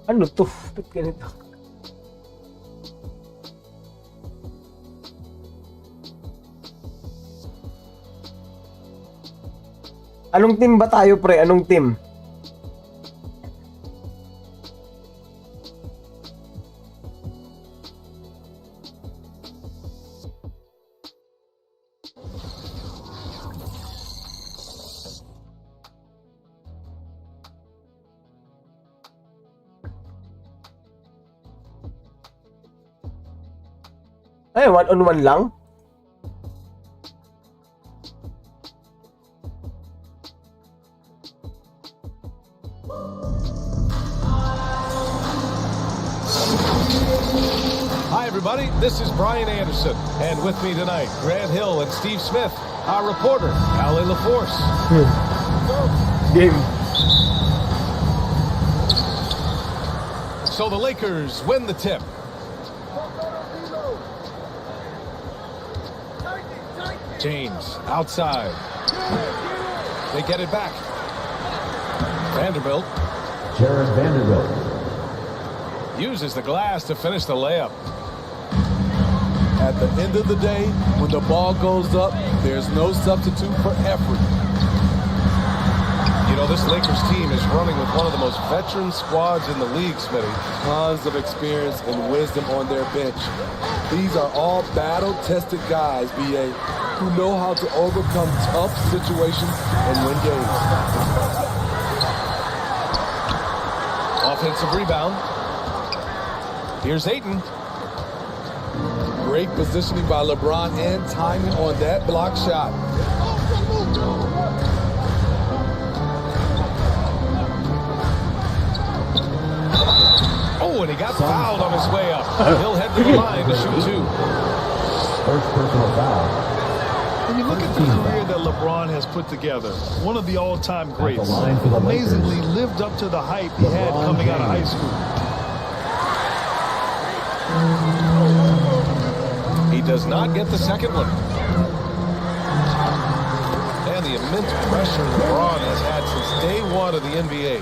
Ano to? Ba't ganito? Anong team ba tayo, pre? Anong team? Ay, 1-on-1 lang? Hi, everybody. This is Brian Anderson. And with me tonight, Grant Hill and Steve Smith, our reporter, Allie LaForce. Game. So the Lakers win the tip. James outside. They get it back. Vanderbilt. Jared Vanderbilt. Uses the glass to finish the layup. At the end of the day, when the ball goes up, there's no substitute for effort. You know, this Lakers team is running with one of the most veteran squads in the league, Smitty. Tons of experience and wisdom on their bench. These are all battle-tested guys, BA, who know how to overcome tough situations and win games. Offensive rebound. Here's Ayton. Great positioning by LeBron and timing on that block shot. Oh, and he got fouled on his way up. He'll head to the line to shoot two. First personal foul. When you look at the career that LeBron has put together, one of the all-time greats, line for the amazingly Lakers. lived up to the hype he had coming out of high school. He does not get the second one. And the immense pressure LeBron has had since day one of the NBA.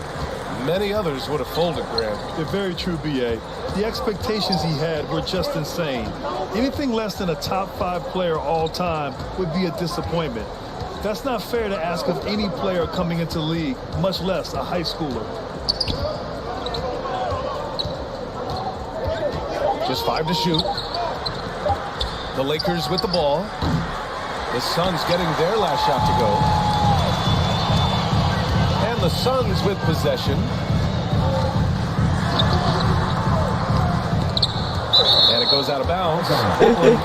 Many others would have folded, Graham. They're very true, BA. The expectations he had were just insane. Anything less than a top 5 player all time would be a disappointment. That's not fair to ask of any player coming into the league, much less a high schooler. Just 5 to shoot. The Lakers with the ball. The Suns getting their last shot to go. And the Suns with possession. And it goes out of bounds.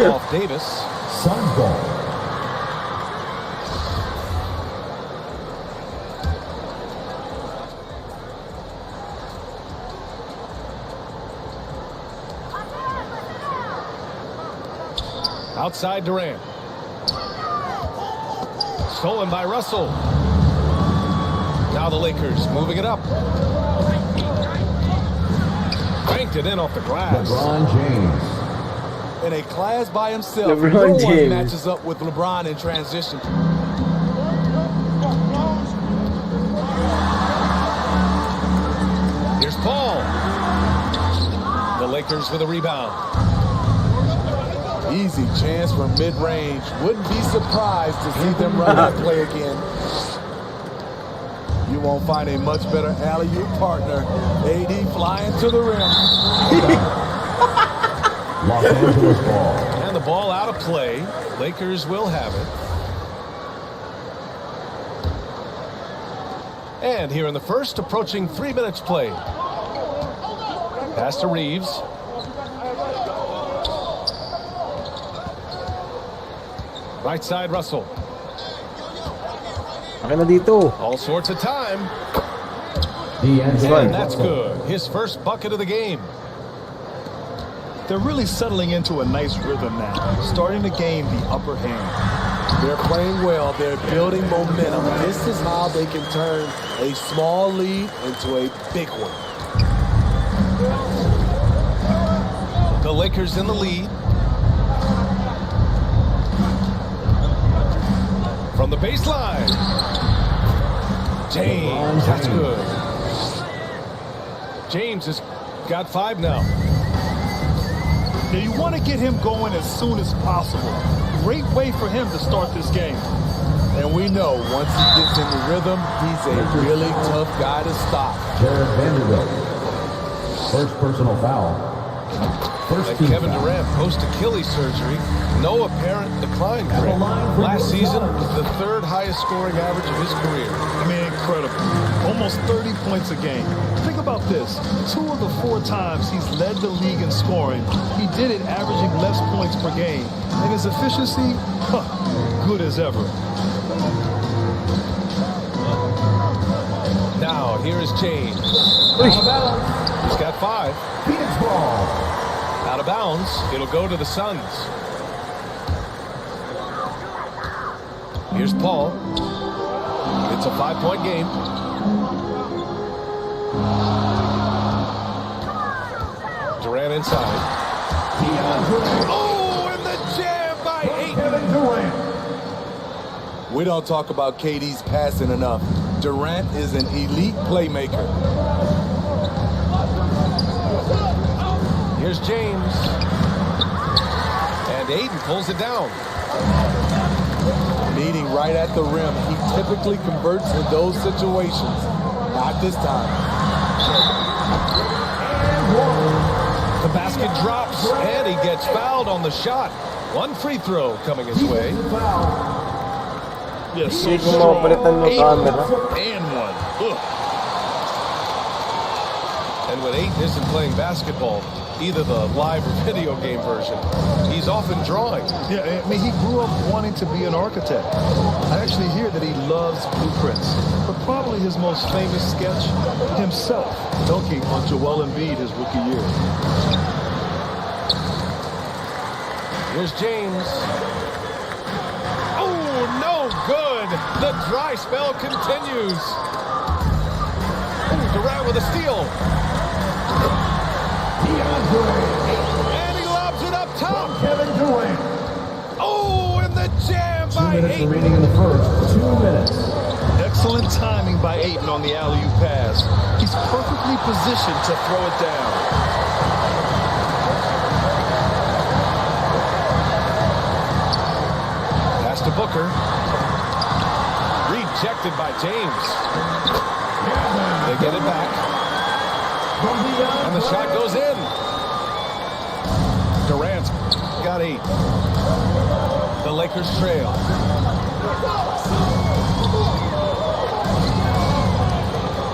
Off Davis. Suns ball. Outside Durant. Stolen by Russell. Now the Lakers moving it up. Banked it in off the glass. LeBron James. In a class by himself, LeBron no one James matches up with LeBron in transition. Here's Paul. The Lakers with a rebound. Easy chance from mid-range. Wouldn't be surprised to see them run that play again. You won't find a much better alley-oop partner. AD flying to the rim. Los Angeles ball. And the ball out of play. Lakers will have it. And here in the first, approaching 3 minutes played. Pass to Reeves. Right side, Russell. Akin na dito. All sorts of time. D'Angelo And that's Russell. good. His first bucket of the game. They're really settling into a nice rhythm now, starting to gain the upper hand. They're playing well. They're building momentum. This is how they can turn a small lead into a big one. The Lakers in the lead. From the baseline. James, that's good. James has got 5 now. Now you want to get him going as soon as possible. Great way for him to start this game. And we know once he gets in the rhythm, he's a really tough guy to stop. Jared Vanderbilt. First personal foul. And Kevin Durant, post-Achilles surgery, no apparent decline for him. Last season, the third highest scoring average of his career. I mean, incredible. Almost 30 points a game. Think about this. 2 of the 4 times he's led the league in scoring, he did it averaging less points per game. And his efficiency, good as ever. Now, here is James. He's got 5. Phoenix ball. Out of bounds. It'll go to the Suns. Here's Paul. It's a 5-point game. Durant inside. Oh, and the jam by Ayton. We don't talk about KD's passing enough. Durant is an elite playmaker. Here's James. And Ayton pulls it down. Meeting right at the rim. He typically converts in those situations. Not this time. The basket drops, and he gets fouled on the shot. 1 free throw coming his way. Yes, so Hindi ko mapalitan yung camera. and 1. Ugh. And when Ayton isn't playing basketball, either the live or video game version, he's often drawing. Yeah, I mean, he grew up wanting to be an architect. I actually hear that he loves blueprints, but probably his most famous sketch, himself dunking on Joel Embiid his rookie year. Here's James. Oh, no good. The dry spell continues. Ooh, Durant with a steal. And he lobs it up top. Kevin Durant. Oh, and the jam by 2 minutes Ayton. remaining in the first. 2 minutes. Excellent timing by Ayton on the alley-oop pass. He's perfectly positioned to throw it down. Pass to Booker. Rejected by James. They get it back. And the shot goes in. Durant's got 8. The Lakers trail.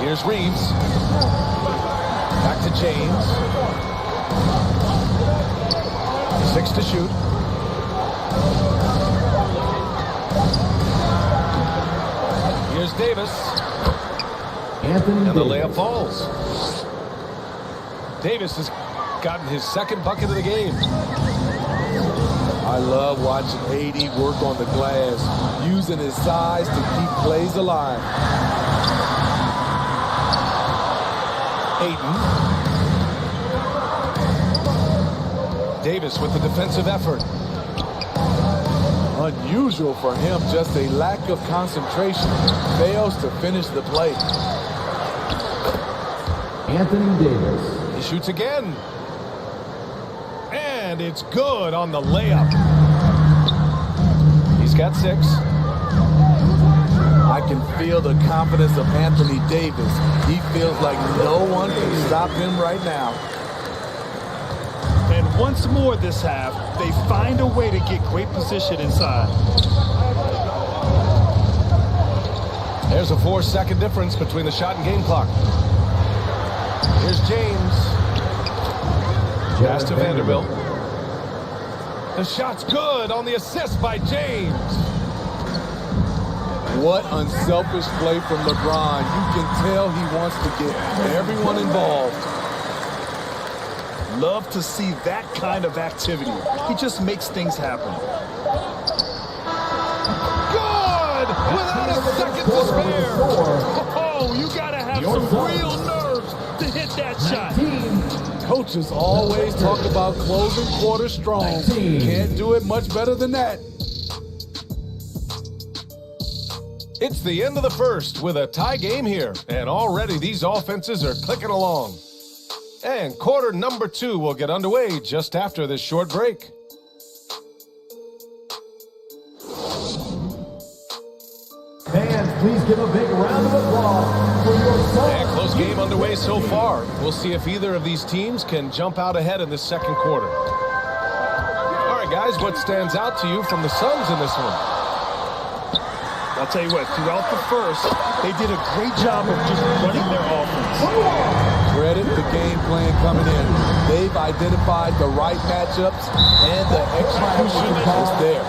Here's Reeves. Back to James. 6 to shoot. Here's Davis. Anthony And the Davis. layup falls. Davis has gotten his 2nd bucket of the game. I love watching AD work on the glass, using his size to keep plays alive. Ayton. Davis with the defensive effort. Unusual for him, just a lack of concentration. Fails to finish the play. Anthony Davis. He shoots again. And it's good on the layup. He's got 6. I can feel the confidence of Anthony Davis. He feels like no one can stop him right now. And once more this half, they find a way to get great position inside. There's a 4-second difference between the shot and game clock. Here's James. Pass to Vanderbilt. The shot's good on the assist by James. What unselfish play from LeBron. You can tell he wants to get everyone involved. Love to see that kind of activity. He just makes things happen. Good! Without a second to spare. Oh, you gotta have some real nerves to hit that shot. Coaches always talk about closing quarters strong. Can't do it much better than that. It's the end of the first with a tie game here, and already these offenses are clicking along. And quarter number 2 will get underway just after this short break. Fans, please give a big round of applause for your And close game underway so far. We'll see if either of these teams can jump out ahead in this second quarter. All right, guys, what stands out to you from the Suns in this one? I'll tell you what, throughout the first, they did a great job of just running their offense. Credit the game plan coming in. They've identified the right matchups, and the execution is there.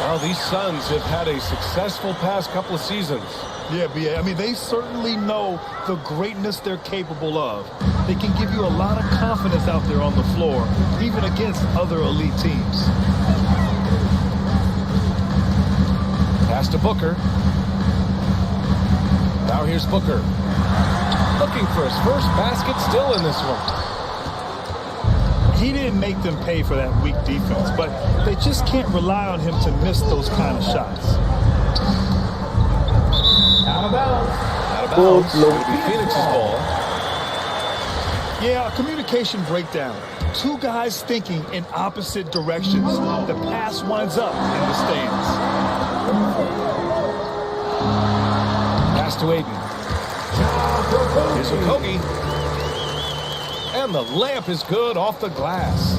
Well, these Suns have had a successful past couple of seasons. Yeah, B.A. I mean, they certainly know the greatness they're capable of. They can give you a lot of confidence out there on the floor, even against other elite teams. Pass to Booker. Now here's Booker. Looking for his first basket still in this one. He didn't make them pay for that weak defense, but they just can't rely on him to miss those kind of shots. Out of bounds. Out of bounds. It'll be Phoenix's ball. Yeah, a communication breakdown. Two guys thinking in opposite directions. The pass winds up in the stands. Pass to Aiden. Here's Okogie. And the layup is good off the glass.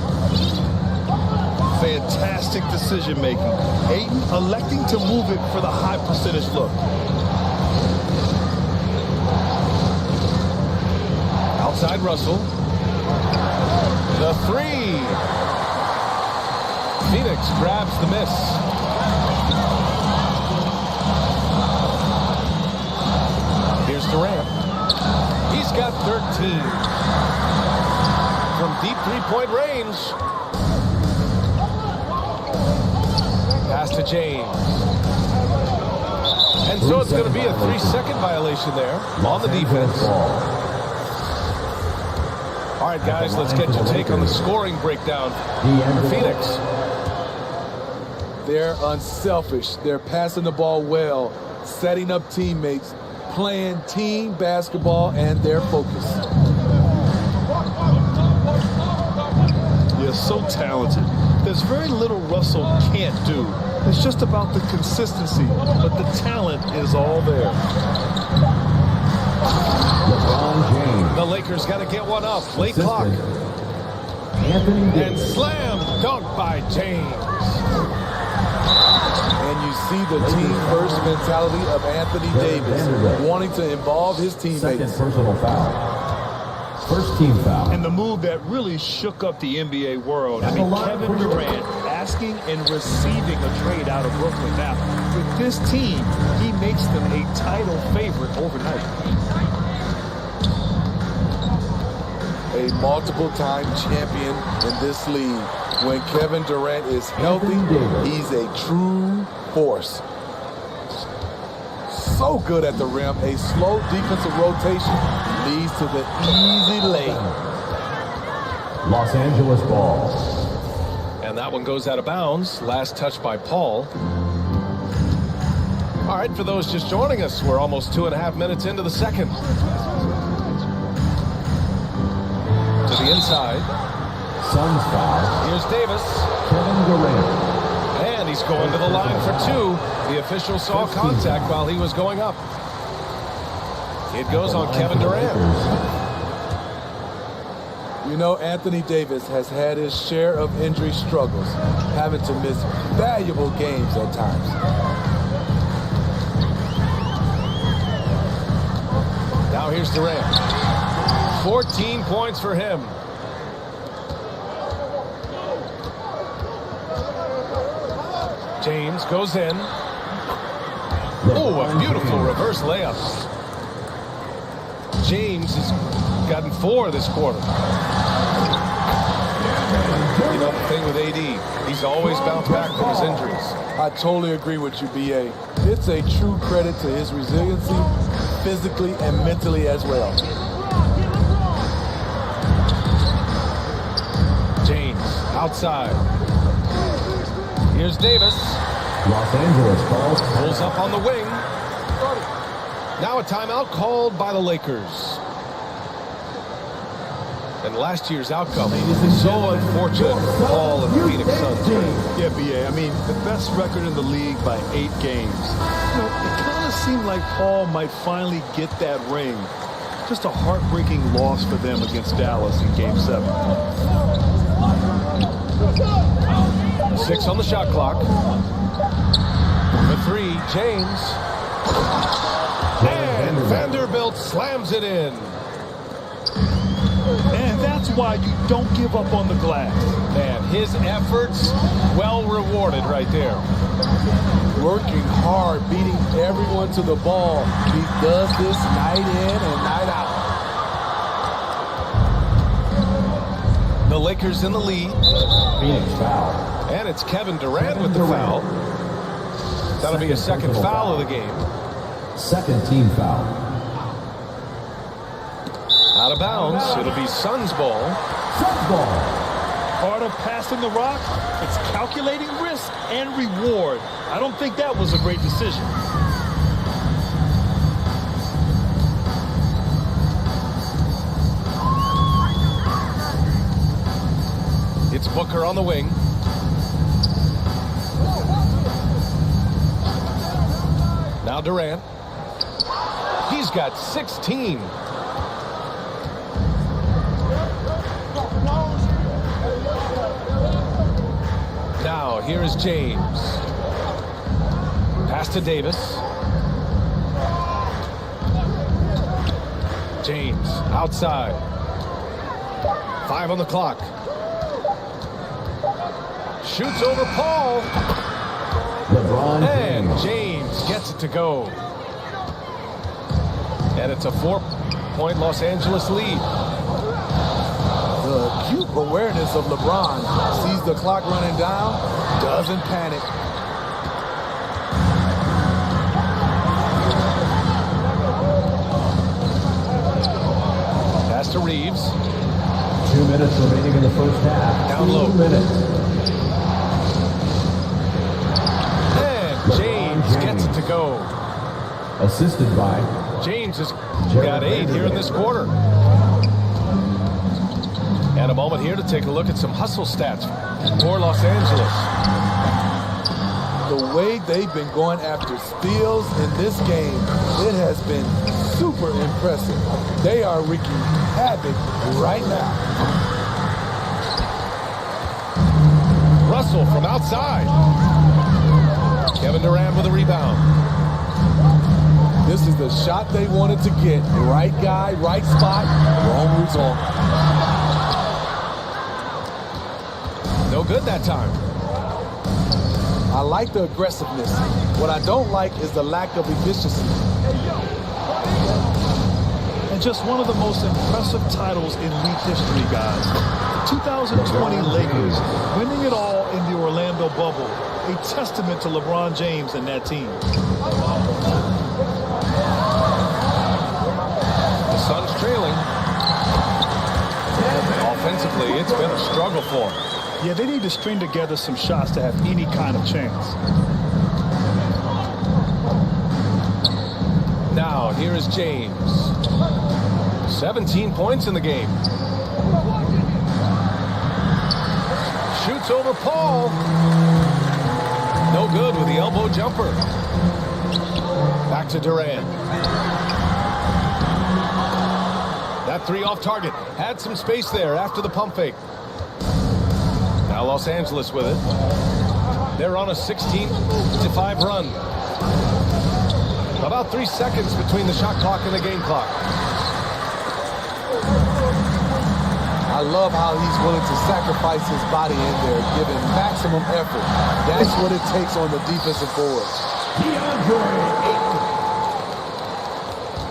Fantastic decision making. Aiden electing to move it for the high percentage look. Outside Russell. The three. Phoenix grabs the miss. Here's Durant. He's got 13. From deep three-point range. Pass to James. And so it's going to be a 3-second violation there on the defense. All right, guys, let's get your take on the scoring breakdown for Phoenix. They're unselfish. They're passing the ball well, setting up teammates, playing team basketball, and their focus. Yeah, so talented. There's very little Russell can't do. It's just about the consistency, but the talent is all there. The Lakers got to get one up. Late clock. And slam dunk by James. And you see the team-first mentality of Anthony Davis, wanting to involve his teammates. Second personal foul. First team foul. And the move that really shook up the NBA world. I mean, Kevin Durant asking and receiving a trade out of Brooklyn. Now, with this team, he makes them a title favorite overnight. A multiple-time champion in this league. When Kevin Durant is healthy, he's a true force. So good at the rim, a slow defensive rotation leads to the easy lay. Los Angeles ball. And that one goes out of bounds. Last touch by Paul. All right, for those just joining us, we're almost 2.5 minutes into the second. To the inside. Suns foul. Here's Davis. Kevin Durant. And he's going to the line for two. The official saw contact while he was going up. It goes on Kevin Durant. You know, Anthony Davis has had his share of injury struggles, having to miss valuable games at times. Now here's Durant. 14 points for him. James goes in. Oh, a beautiful reverse layup. James has gotten 4 this quarter. You know, the thing with AD, he's always bounced back from his injuries. I totally agree with you, B.A. It's a true credit to his resiliency, physically and mentally as well. James, outside. Here's Davis. Los Angeles calls. Pulls up on the wing. Now a timeout called by the Lakers. And last year's outcome is so unfortunate for Paul and the Phoenix Suns. Yeah, BA. I mean, the best record in the league by 8 games. You know, it kind of seemed like Paul might finally get that ring. Just a heartbreaking loss for them against Dallas in Game 7. 6 on the shot clock. The 3, James. And Vanderbilt slams it in. And that's why you don't give up on the glass. Man, his efforts well rewarded right there. Working hard, beating everyone to the ball. He does this night in and night out. The Lakers in the lead. Phoenix foul. And it's Kevin Durant with the foul. That'll be a second foul of the game. Second team foul. Out of bounds. It'll be Suns ball. Suns ball. Part of passing the rock, it's calculating risk and reward. I don't think that was a great decision. It's Booker on the wing. Now Durant. He's got 16. Now, here is James. Pass to Davis. James, outside. 5 on the clock. Shoots over Paul. LeBron And James gets it to go. And it's a 4-point Los Angeles lead. The acute awareness of LeBron. Sees the clock running down, doesn't panic. Pass to Reeves. 2 minutes remaining in the first half. Down low. 2 minutes. And James gets it to go. Assisted by James has got 8 here in this quarter. And a moment here to take a look at some hustle stats for Los Angeles. The way they've been going after steals in this game, it has been super impressive. They are wreaking havoc right now. Russell from outside. Kevin Durant with a rebound. This is the shot they wanted to get. Right guy, right spot, wrong result. No good that time. I like the aggressiveness. What I don't like is the lack of efficiency. And just one of the most impressive titles in league history, guys. 2020 Lakers, winning it all in the Orlando bubble. A testament to LeBron James and that team. The Suns trailing. Offensively, it's been a struggle for them. Yeah, they need to string together some shots to have any kind of chance. Now, here is James. 17 points in the game. Shoots over Paul. No good with the elbow jumper. Back to Durant. That 3 off target. Had some space there after the pump fake. Now Los Angeles with it. They're on a 16-5 run. About 3 seconds between the shot clock and the game clock. I love how he's willing to sacrifice his body in there, giving maximum effort. That's what it takes on the defensive board.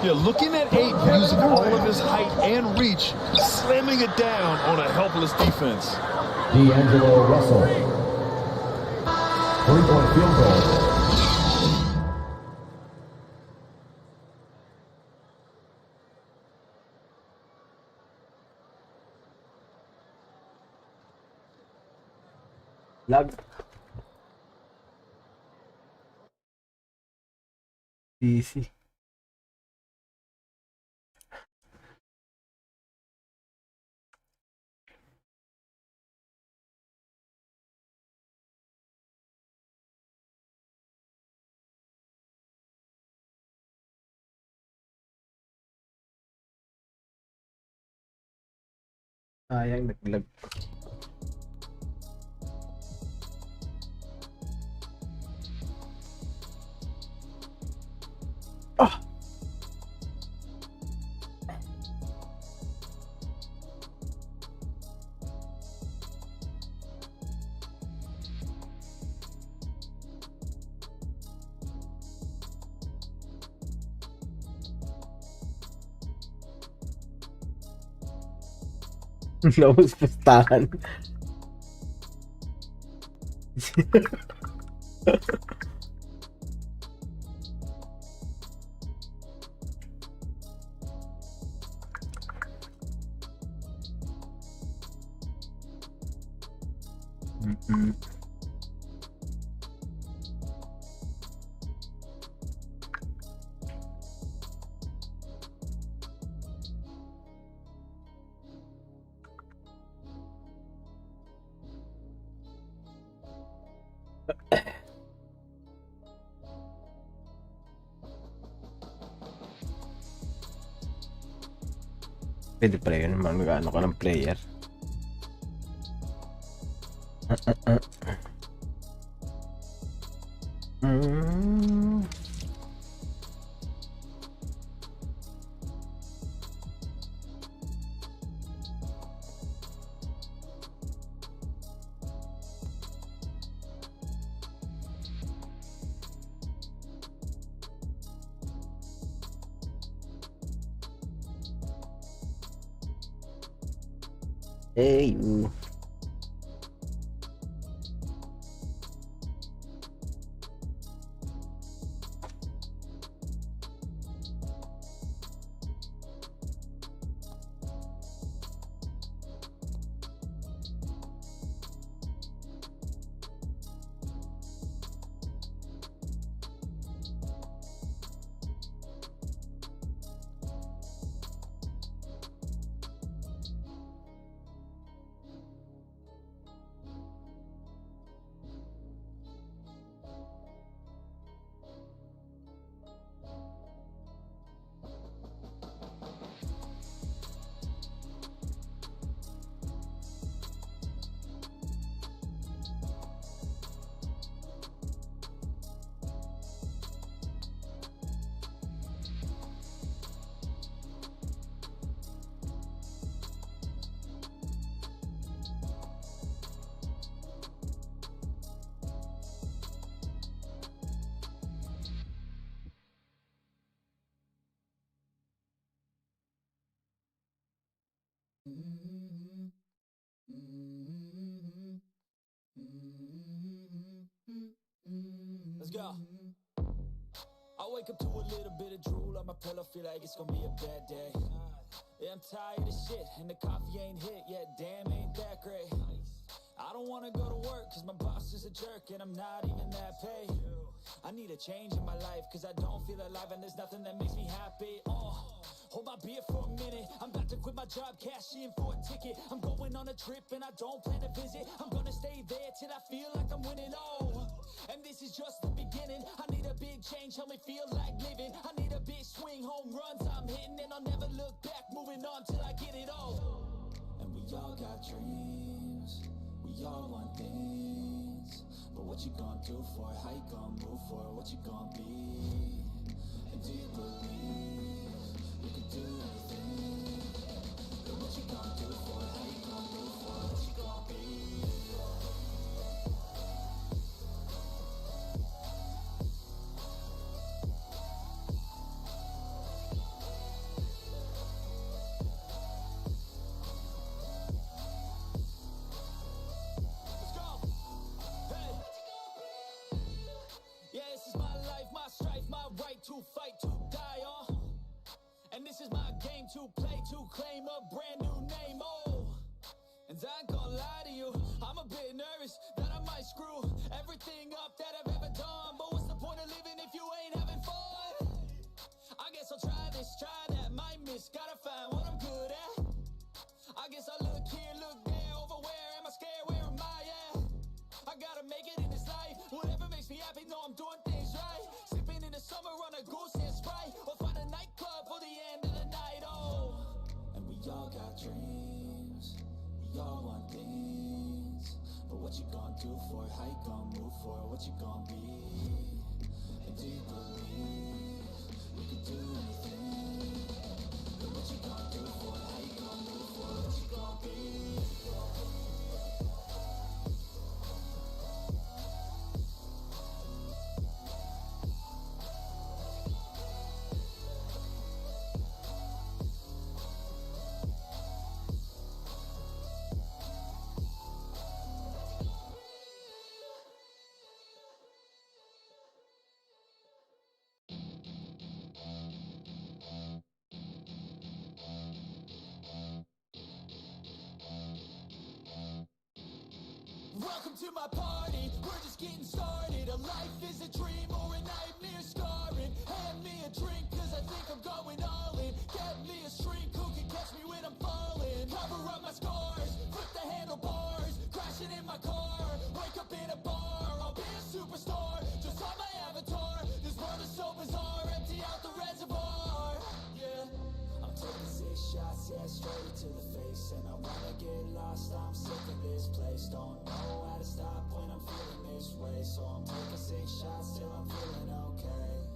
Yeah, looking at 8, using all of his height and reach, slamming it down on a helpless defense. D'Angelo Russell. 3-point field goal. Lag. Easy. Sayang, naglag. Ah! Naubos pustahan. Pwede pala yun, mag-ano ka ng player. Hey, you. Let's go. I wake up to a little bit of drool on my pillow, feel like it's gonna be a bad day. Yeah, I'm tired of shit, and the coffee ain't hit yet, damn, ain't that great. I don't wanna go to work, cause my boss is a jerk, and I'm not even that paid. I need a change in my life, cause I don't feel alive, and there's nothing that makes me happy. Hold my beer for a minute, I'm about to quit my job, cash in for a ticket. I'm going on a trip, and I don't plan to visit. I'm gonna stay there till I feel like I'm winning, and this is just the beginning. I need a big change, help me feel like living. I need a big swing, home runs I'm hitting, and I'll never look back, moving on till I get it all. And we all got dreams, we all want things, but what you gonna do for it? How you gonna move for it? What you gonna be? And do you believe you can do anything? But what you gonna do for it? How you gonna move for it? What you gonna be? To fight, to die on. And this is my game to play, to claim a brand new name, and I ain't gonna lie to you, I'm a bit nervous that I might screw everything up that I've ever done. But what's the point of living if you ain't having fun? I guess I'll try this, try that, might miss, gotta find what I'm good at. I guess I look here, look there, over where am I scared, where am I at? I gotta make it in this life, whatever makes me happy, know I'm doing things right. Sipping in the summer on a goose and Sprite, or find a nightclub for the end of the night, and we all got dreams, y'all want things, but what you gonna do for it? How you gonna move for it? What you gonna be? And do you believe you can do anything? But what you gonna do for it? How you gonna move for it? What you gonna be? Welcome to my party, we're just getting started. A life is a dream or a nightmare scarring. Hand me a drink cause I think I'm going all in. Get me a shrink who can catch me when I'm falling. Cover up my scars, flip the handlebars. Crashing in my car, wake up in a bar. I'll be a superstar, just on my avatar. This world is so bizarre, empty out the reservoir. Yeah, I'm taking 6 shots, yeah, straight to the face. And I wanna get lost, I'm sick of this place. Don't know how to stop when I'm feeling this way. So I'm taking 6 shots till I'm feeling okay.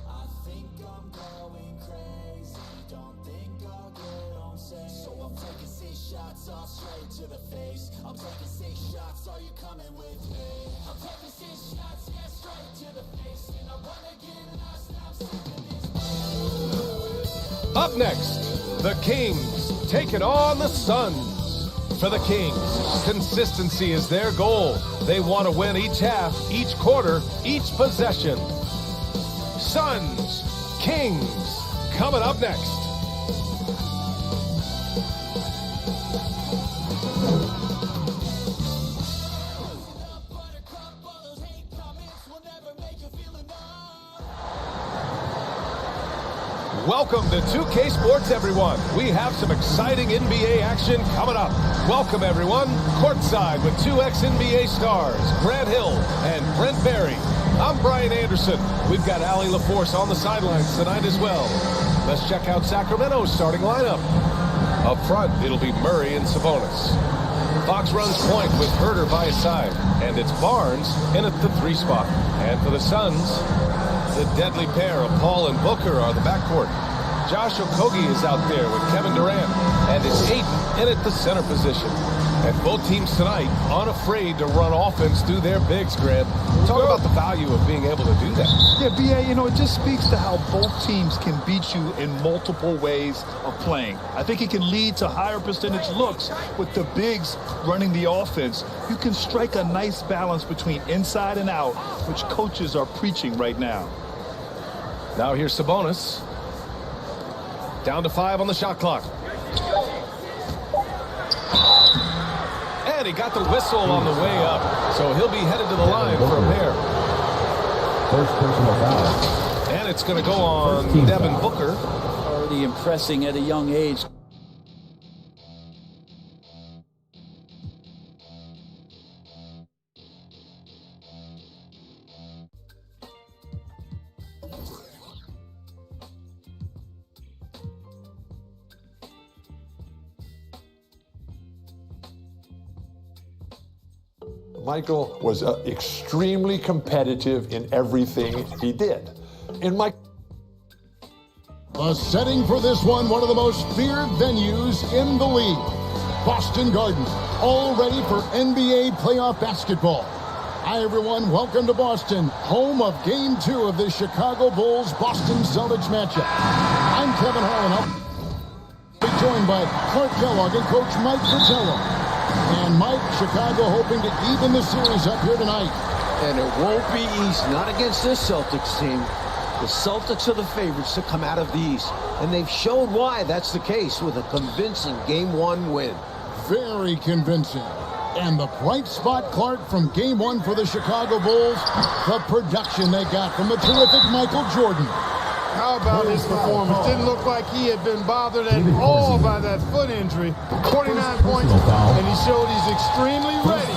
I think I'm going crazy, don't think I'll get home safe. So I'm taking 6 shots all straight to the face. I'm taking 6 shots, are you coming with me? I'm taking 6 shots, yeah, straight to the face. And I wanna get lost, I'm sick of this place. Up next, the Kings taking on the Suns. For the Kings, consistency is their goal. They want to win each half, each quarter, each possession. Suns, Kings, coming up next. Welcome to 2K Sports, everyone. We have some exciting NBA action coming up. Welcome, everyone. Courtside with 2X NBA stars, Grant Hill and Brent Berry. I'm Brian Anderson. We've got Allie LaForce on the sidelines tonight as well. Let's check out Sacramento's starting lineup. Up front, it'll be Murray and Sabonis. Fox runs point with Herter by his side, and it's Barnes in at the 3 spot. And for the Suns, the deadly pair of Paul and Booker are the backcourt. Josh Okogie is out there with Kevin Durant, and it's Ayton in at the center position. And both teams tonight unafraid to run offense through their bigs, Grant. Talk about the value of being able to do that. Yeah, BA, you know, it just speaks to how both teams can beat you in multiple ways of playing. I think it can lead to higher percentage looks with the bigs running the offense. You can strike a nice balance between inside and out, which coaches are preaching right now. Now here's Sabonis. Down to 5 on the shot clock. And he got the whistle on the way up, so he'll be headed to the line for a pair. First personal foul. And it's going to go on Devin Booker. Already impressing at a young age. Michael was extremely competitive in everything he did. The setting for this one of the most feared venues in the league. Boston Garden, all ready for NBA playoff basketball. Hi everyone, welcome to Boston, home of Game 2 of the Chicago Bulls-Boston Celtics matchup. I'm Kevin Harlan. I'll be joined by Clark Kellogg and Coach Mike Fratello. And Mike, Chicago hoping to even the series up here tonight. And it won't be easy, not against this Celtics team. The Celtics are the favorites to come out of the East, and they've shown why that's the case with a convincing Game 1 win. Very convincing. And the bright spot, Clark, from Game 1 for the Chicago Bulls, the production they got from the terrific Michael Jordan. How about his performance? Didn't look like he had been bothered at all by that foot injury. 49 points, and he showed he's extremely ready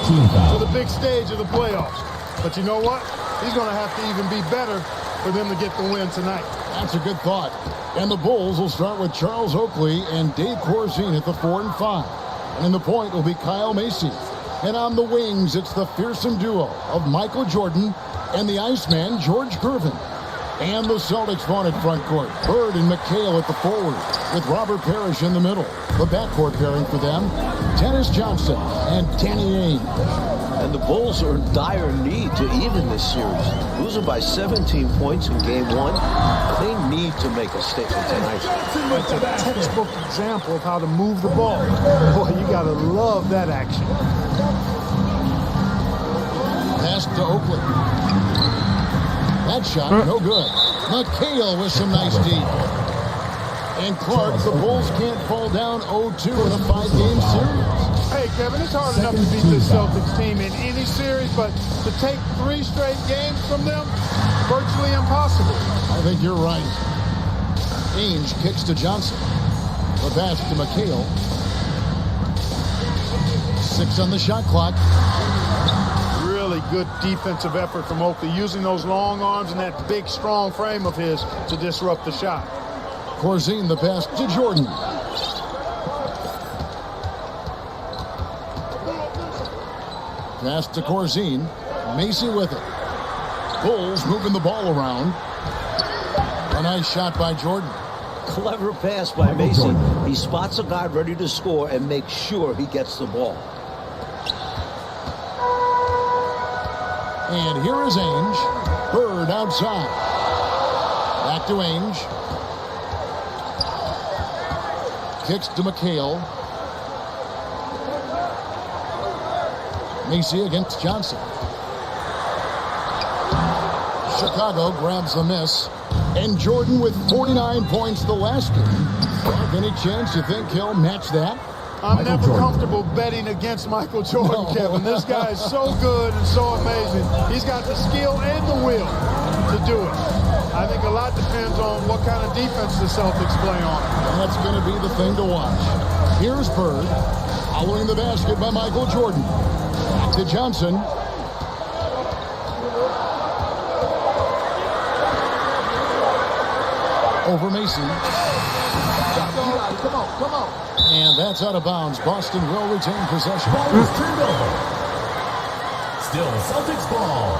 for the big stage of the playoffs. But you know what? He's going to have to even be better for them to get the win tonight. That's a good thought. And the Bulls will start with Charles Oakley and Dave Corzine at the 4 and 5. And in the point will be Kyle Macy. And on the wings, it's the fearsome duo of Michael Jordan and the Iceman, George Gervin. And the Celtics vaunted front court. Bird and McHale at the forward, with Robert Parrish in the middle. The backcourt pairing for them, Dennis Johnson and Danny Ainge. And the Bulls are in dire need to even this series. Losing by 17 points in game one, they need to make a statement tonight. It's a textbook example of how to move the ball. Boy, you gotta love that action. Pass to Oakley. That shot, no good. McHale with some nice deep. And Clark, the Bulls can't fall down 0-2 in a 5-game series. Hey, Kevin, it's hard enough to beat this Celtics team in any series, but to take 3 straight games from them, virtually impossible. I think you're right. Ainge kicks to Johnson. The pass to McHale. 6 on the shot clock. Really good defensive effort from Oakley, using those long arms and that big, strong frame of his to disrupt the shot. Corzine, the pass to Jordan. Pass to Corzine. Macy with it. Bulls moving the ball around. A nice shot by Jordan. Clever pass by Macy. He spots a guy ready to score and makes sure he gets the ball. And here is Ainge. Bird outside. Back to Ainge. Kicks to McHale. Macy against Johnson. Chicago grabs the miss. And Jordan with 49 points the last game. Any chance you think he'll match that? I'm never comfortable betting against Michael Jordan, Kevin. This guy is so good and so amazing. He's got the skill and the will to do it. I think a lot depends on what kind of defense the Celtics play on. That's going to be the thing to watch. Here's Bird, following the basket by Michael Jordan. Back to Johnson. Over Macy. Come on. And that's out of bounds. Boston will retain possession. Ball is turned over. Still Celtics ball.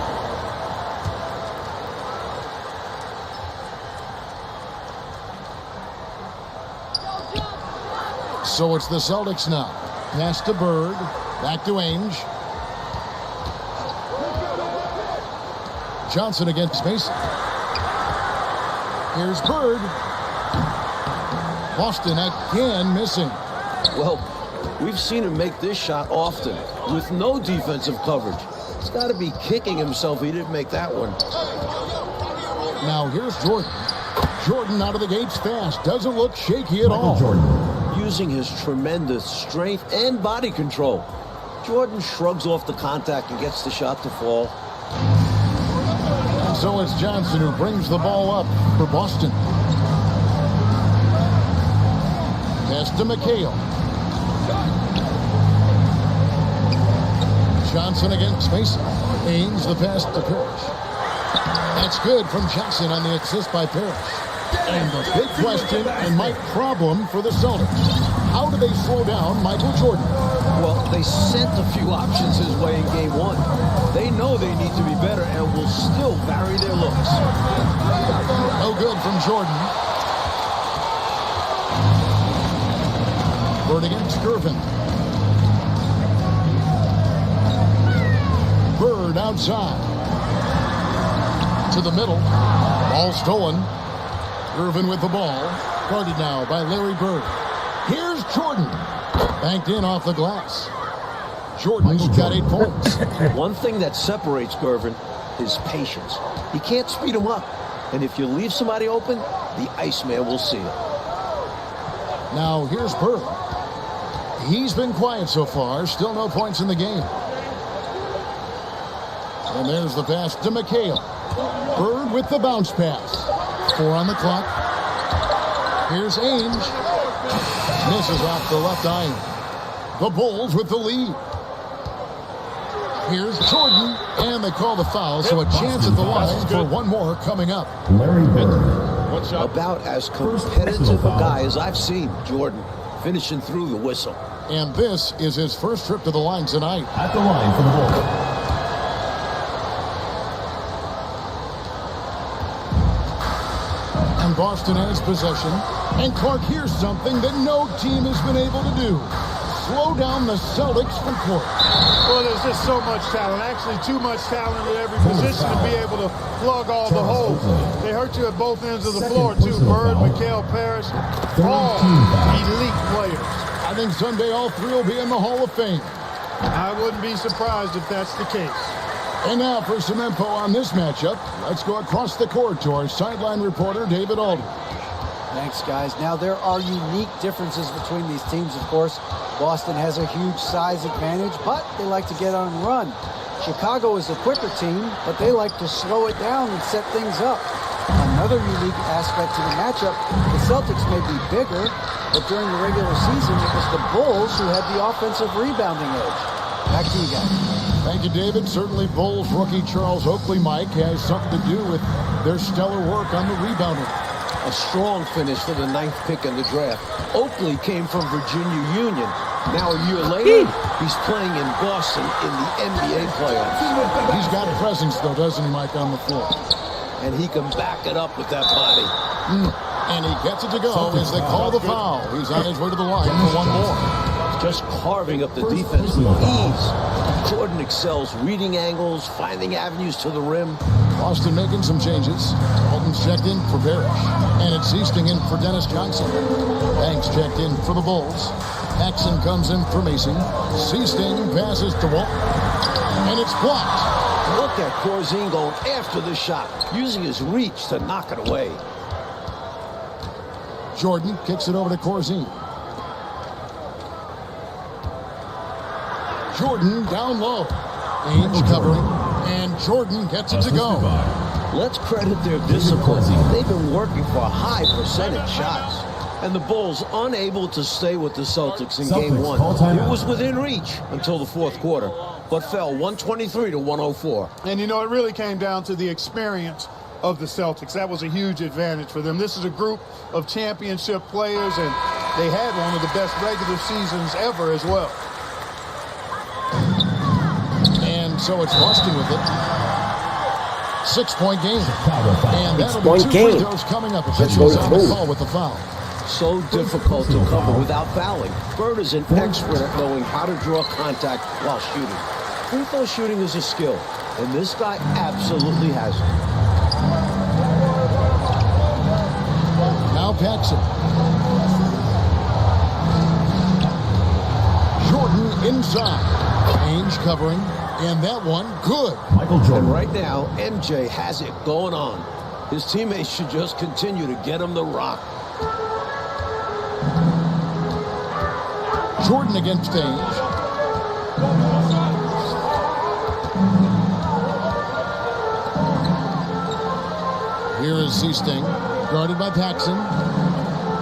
So it's the Celtics now. Pass to Bird. Back to Ainge. Johnson against Mason. Here's Bird. Boston again missing. Well, we've seen him make this shot often with no defensive coverage. He's got to be kicking himself he didn't make that one. Now here's Jordan. Jordan out of the gates fast. Doesn't look shaky at all. Jordan. Using his tremendous strength and body control. Jordan shrugs off the contact and gets the shot to fall. And so it's Johnson who brings the ball up for Boston. Pass to McHale. Johnson against Mason. Ainge the pass to Parrish. That's good from Johnson on the assist by Parrish. And the big question and my problem for the Celtics. How do they slow down Michael Jordan? Well, they sent a few options his way in game one. They know they need to be better and will still vary their looks. No good from Jordan. Bird against Gervin. Bird outside. To the middle. Ball stolen. Gervin with the ball. Guarded now by Larry Bird. Here's Jordan. Banked in off the glass. Jordan's got 8 points. One thing that separates Gervin is patience. You can't speed him up. And if you leave somebody open, the Iceman will see it. Now here's Bird. He's been quiet so far. Still no points in the game. And there's the pass to McHale. Bird with the bounce pass. 4 on the clock. Here's Ainge. Misses off the left eye. The Bulls with the lead. Here's Jordan. And they call the foul, so a chance at the line for one more coming up. Larry Bird. About as competitive a guy as I've seen, Jordan, finishing through the whistle. And this is his first trip to the line tonight. At the line for the ball. And Boston has possession. And Clark, here's something that no team has been able to do. Slow down the Celtics from court. Well, there's just so much talent. Actually, too much talent at every position to be able to plug all the holes. They hurt you at both ends of the floor, too. Bird, Mikael Parrish, all elite players. I think Sunday all three will be in the Hall of Fame. I wouldn't be surprised if that's the case. And now for some info on this matchup, let's go across the court to our sideline reporter, David Aldridge. Thanks, guys. Now, there are unique differences between these teams, of course. Boston has a huge size advantage, but they like to get on and run. Chicago is a quicker team, but they like to slow it down and set things up. Another unique aspect to the matchup, the Celtics may be bigger, but during the regular season, it was the Bulls who had the offensive rebounding edge. Back to you guys. Thank you, David. Certainly Bulls rookie Charles Oakley, Mike, has something to do with their stellar work on the rebounding. A strong finish for the 9th pick in the draft. Oakley came from Virginia Union. Now a year later, he's playing in Boston in the NBA playoffs. He's got a presence, though, doesn't he, Mike, on the floor? And he can back it up with that body. And he gets it to go as they call the foul. He's on his way to the line for one more. Just carving up the defense with ease. Jordan excels reading angles, finding avenues to the rim. Boston making some changes. Walton's checked in for Parrish. And it's Easting in for Dennis Johnson. Banks checked in for the Bulls. Paxson comes in for Macy. Seasting passes to Walton. And it's blocked. Look at Corzine going after the shot, using his reach to knock it away. Jordan kicks it over to Corzine. Jordan down low. Ainge covering. And Jordan gets it to go. Let's credit their discipline. They've been working for high percentage shots. And the Bulls unable to stay with the Celtics in game one. It was within reach until the fourth quarter, but fell 123 to 104. And you know, it really came down to the experience of the Celtics. That was a huge advantage for them. This is a group of championship players, and they had one of the best regular seasons ever as well. And so it's Boston with it. 6-point game. And that'll be 2 free throws coming up. Officials on the call with the foul. So difficult to cover without fouling. Bird is an expert at knowing how to draw contact while shooting. Free throw shooting is a skill, and this guy absolutely has it. Now Paxson. Jordan inside. Ainge covering, and that one good. Michael Jordan. And right now, MJ has it going on. His teammates should just continue to get him the rock. Jordan against Ainge. Here is Seasting, guarded by Paxson.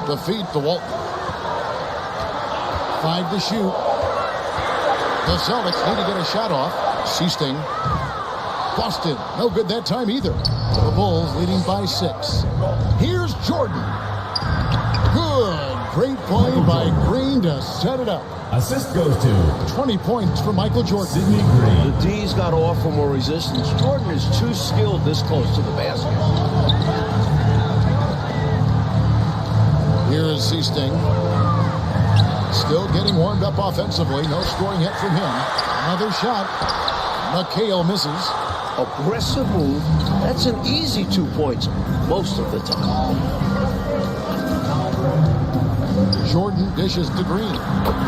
The feed to Walton. 5 to shoot. The Celtics need to get a shot off. Seasting. Boston, no good that time either. The Bulls leading by 6. Here's Jordan. Good. Great play by Green to set it up. Assist goes to 20 points for Michael Jordan. Sidney Green. The D's got to offer more resistance. Jordan is too skilled this close to the basket. Here is Seasting. Still getting warmed up offensively. No scoring hit from him. Another shot. McHale misses. Aggressive move. That's an easy 2 points most of the time. Jordan dishes to Green.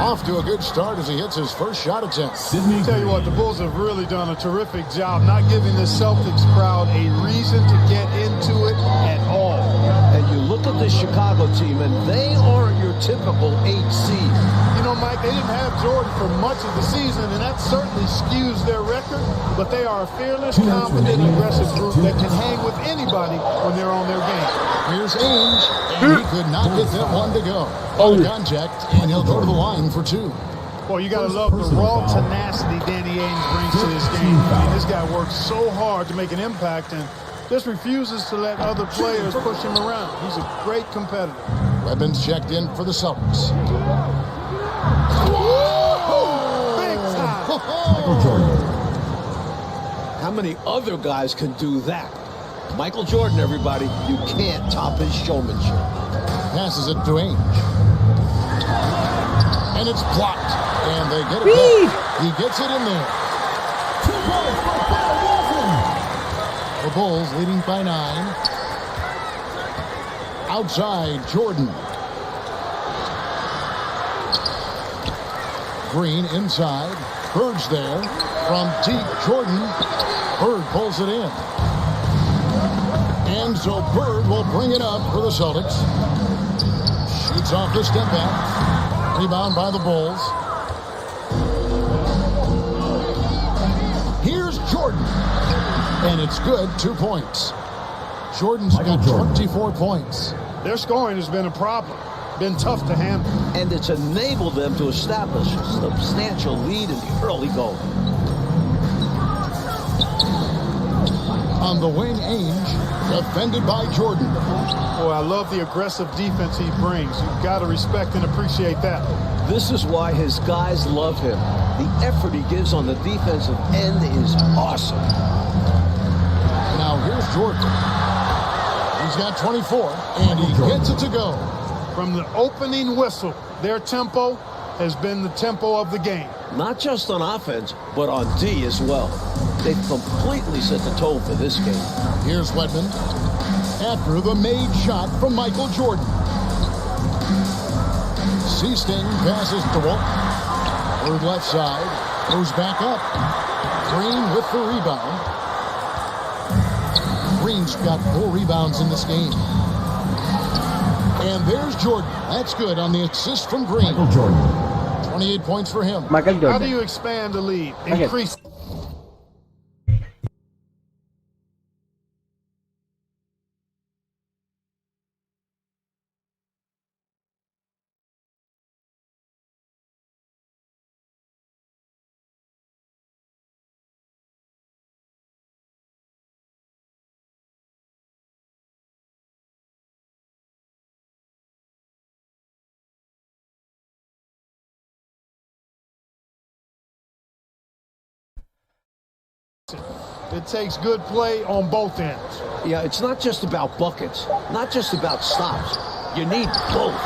Off to a good start as he hits his first shot attempt. I'll tell you what, the Bulls have really done a terrific job not giving the Celtics crowd a reason to get into it at all. And you look at the Chicago team, and they aren't your typical 8 seed. You know, Mike, they didn't have Jordan for much of the season, and that certainly skews their record, but they are a fearless, confident, aggressive group that can hang with anybody when they're on their game. Here's Ainge, and he could not get that one to go. Contact, and he'll go to the line for 2. Boy, you got to love the raw tenacity Danny Ainge brings to this game. I mean, this guy works so hard to make an impact and just refuses to let other players push him around. He's a great competitor. Webbins checked in for the Celtics. Big time. Michael Jordan. How many other guys can do that? Michael Jordan, everybody. You can't top his showmanship. Passes it to Ainge. And it's blocked. And they get it back. He gets it in there. 2 points for WARZONE. The Bulls leading by 9. Outside, Jordan. Green inside. Bird's there. From deep, Jordan. Bird pulls it in. And so Bird will bring it up for the Celtics. Shoots off the step back. Rebound by the Bulls. Here's Jordan. And it's good, 2 points. Jordan's got 24 points. Their scoring has been a problem. Been tough to handle. And it's enabled them to establish a substantial lead in the early going. On the wing, Ainge, defended by Jordan. Boy, I love the aggressive defense he brings. You've got to respect and appreciate that. This is why his guys love him. The effort he gives on the defensive end is awesome. Now here's Jordan. He's got 24, and he gets it to go. From the opening whistle, their tempo has been the tempo of the game. Not just on offense, but on D as well. They've completely set the tone for this game. Here's Wedman. After the made shot from Michael Jordan. Seasting passes to Walton. Third left side. Goes back up. Green with the rebound. Green's got 4 rebounds in this game. And there's Jordan. That's good on the assist from Green. Michael Jordan. 28 points for him. Michael Jordan. How do you expand the lead? Increase. It takes good play on both ends. Yeah, it's not just about buckets, not just about stops. You need both.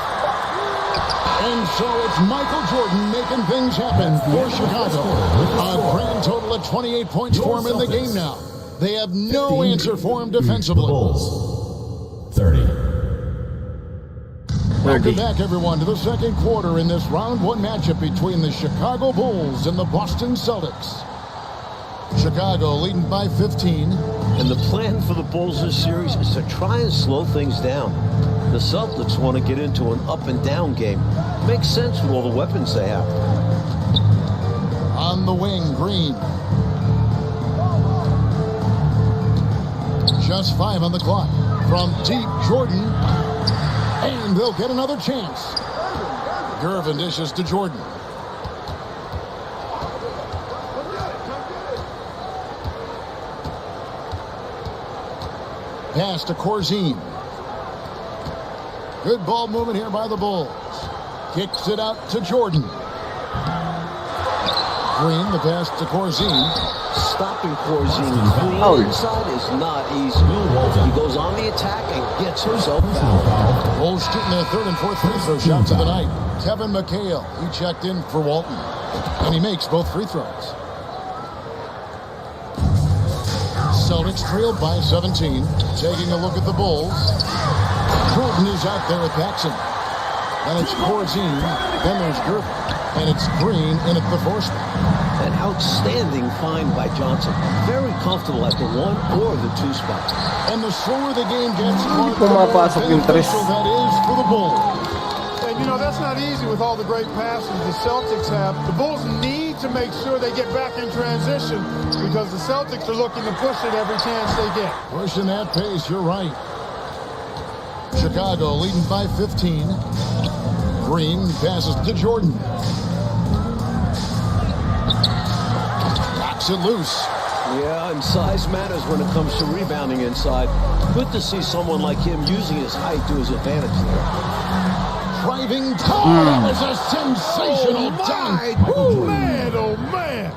And so it's Michael Jordan making things happen for Chicago. A grand total of 28 points for him in the game now. They have no answer for him defensively. Bulls. 30. Welcome back, everyone, to the second quarter in this round 1 matchup between the Chicago Bulls and the Boston Celtics. Chicago leading by 15. And the plan for the Bulls this series is to try and slow things down. The Celtics want to get into an up and down game. Makes sense with all the weapons they have. On the wing, Green. Just 5 on the clock. From deep, Jordan. And they'll get another chance. Gervin dishes to Jordan. Pass to Corzine. Good ball movement here by the Bulls. Kicks it out to Jordan. Green, the pass to Corzine. Stopping Corzine inside is not easy. He goes on the attack and gets himself fouled. Bulls shooting their 3rd and 4th free throw shots of the night. Kevin McHale, he checked in for Walton. And he makes both free throws. Celtics trailed by 17. Taking a look at the Bulls. Jordan is out there with Paxson. And it's Corzine. Then there's Gervin. And it's Green in at the 4 spot. An outstanding find by Johnson. Very comfortable at the 1 or the 2 spot. And the slower the game gets, the more Pumapasok yung tres. beneficial that is for the Bulls. And, you know, that's not easy with all the great passes the Celtics have. The Bulls need to make sure they get back in transition because the Celtics are looking to push it every chance they get. Pushing that pace, you're right. Chicago leading by 15. Green passes to Jordan. Knocks it loose. Yeah, and size matters when it comes to rebounding inside. Good to see someone like him using his height to his advantage there. Driving time. That was a sensational dunk. Oh, man, oh, man.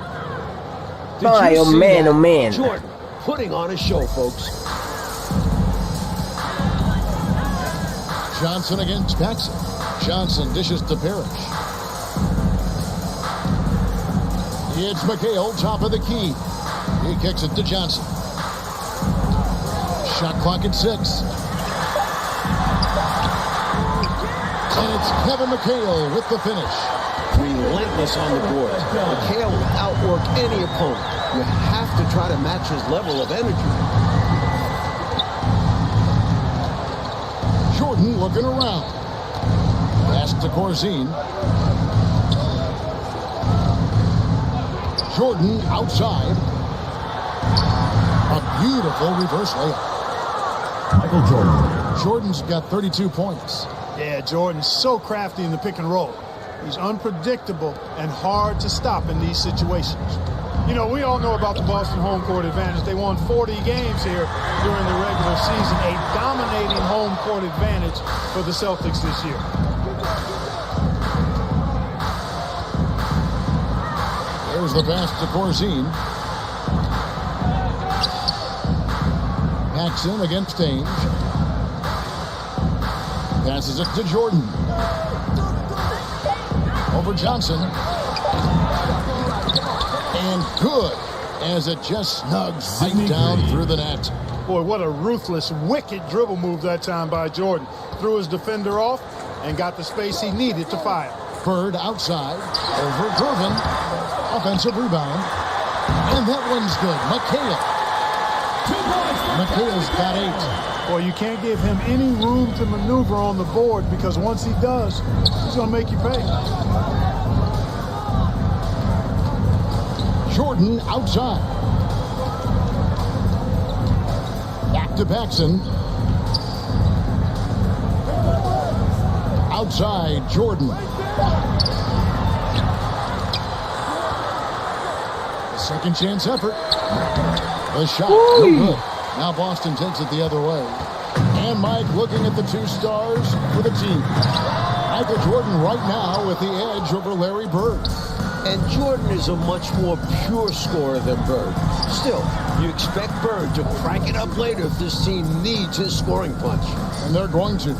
My, oh man, oh man. Jordan putting on a show, folks. Johnson against Paxson. Johnson dishes to Parrish. It's McHale, top of the key. He kicks it to Johnson. Shot clock at 6. And it's Kevin McHale with the finish. Relentless on the board. McHale will outwork any opponent. You have to try to match his level of energy. Jordan looking around. Pass to Corzine. Jordan outside. A beautiful reverse layup. Michael Jordan. Jordan's got 32 points. Yeah, Jordan's so crafty in the pick and roll. He's unpredictable and hard to stop in these situations. You know, we all know about the Boston home court advantage. They won 40 games here during the regular season. A dominating home court advantage for the Celtics this year. There's the pass to Corzine. Paxson against Ainge. Passes it to Jordan. Over Johnson. And good as it just snugs right down through the net. Boy, what a ruthless, wicked dribble move that time by Jordan. Threw his defender off and got the space he needed to fire. Bird outside. Over Gervin. Offensive rebound. And that one's good. McHale's got 8. Boy, you can't give him any room to maneuver on the board because once he does, he's going to make you pay. Jordan outside. Back to Paxson. Outside, Jordan. Second chance effort. The shot, no good. Now Boston takes it the other way. And Mike looking at the 2 stars for the team. Michael Jordan right now with the edge over Larry Bird. And Jordan is a much more pure scorer than Bird. Still, you expect Bird to crank it up later if this team needs his scoring punch. And they're going to.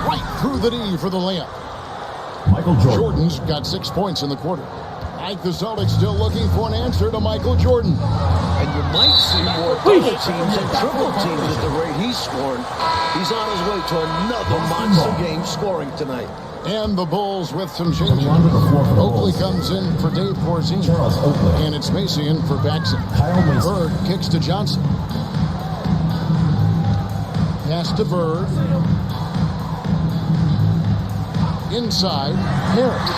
Right through the knee for the layup. Michael Jordan. Jordan's got 6 points in the quarter. Mike, the Celtics still looking for an answer to Michael Jordan. And you might see more double teams and triple teams at the rate he's scoring. He's on his way to another monster game scoring tonight. And the Bulls with some changes. Oakley comes in for Dave Corzine. And it's Macy in for Paxson. Bird kicks to Johnson. Pass to Bird. Inside, Harris.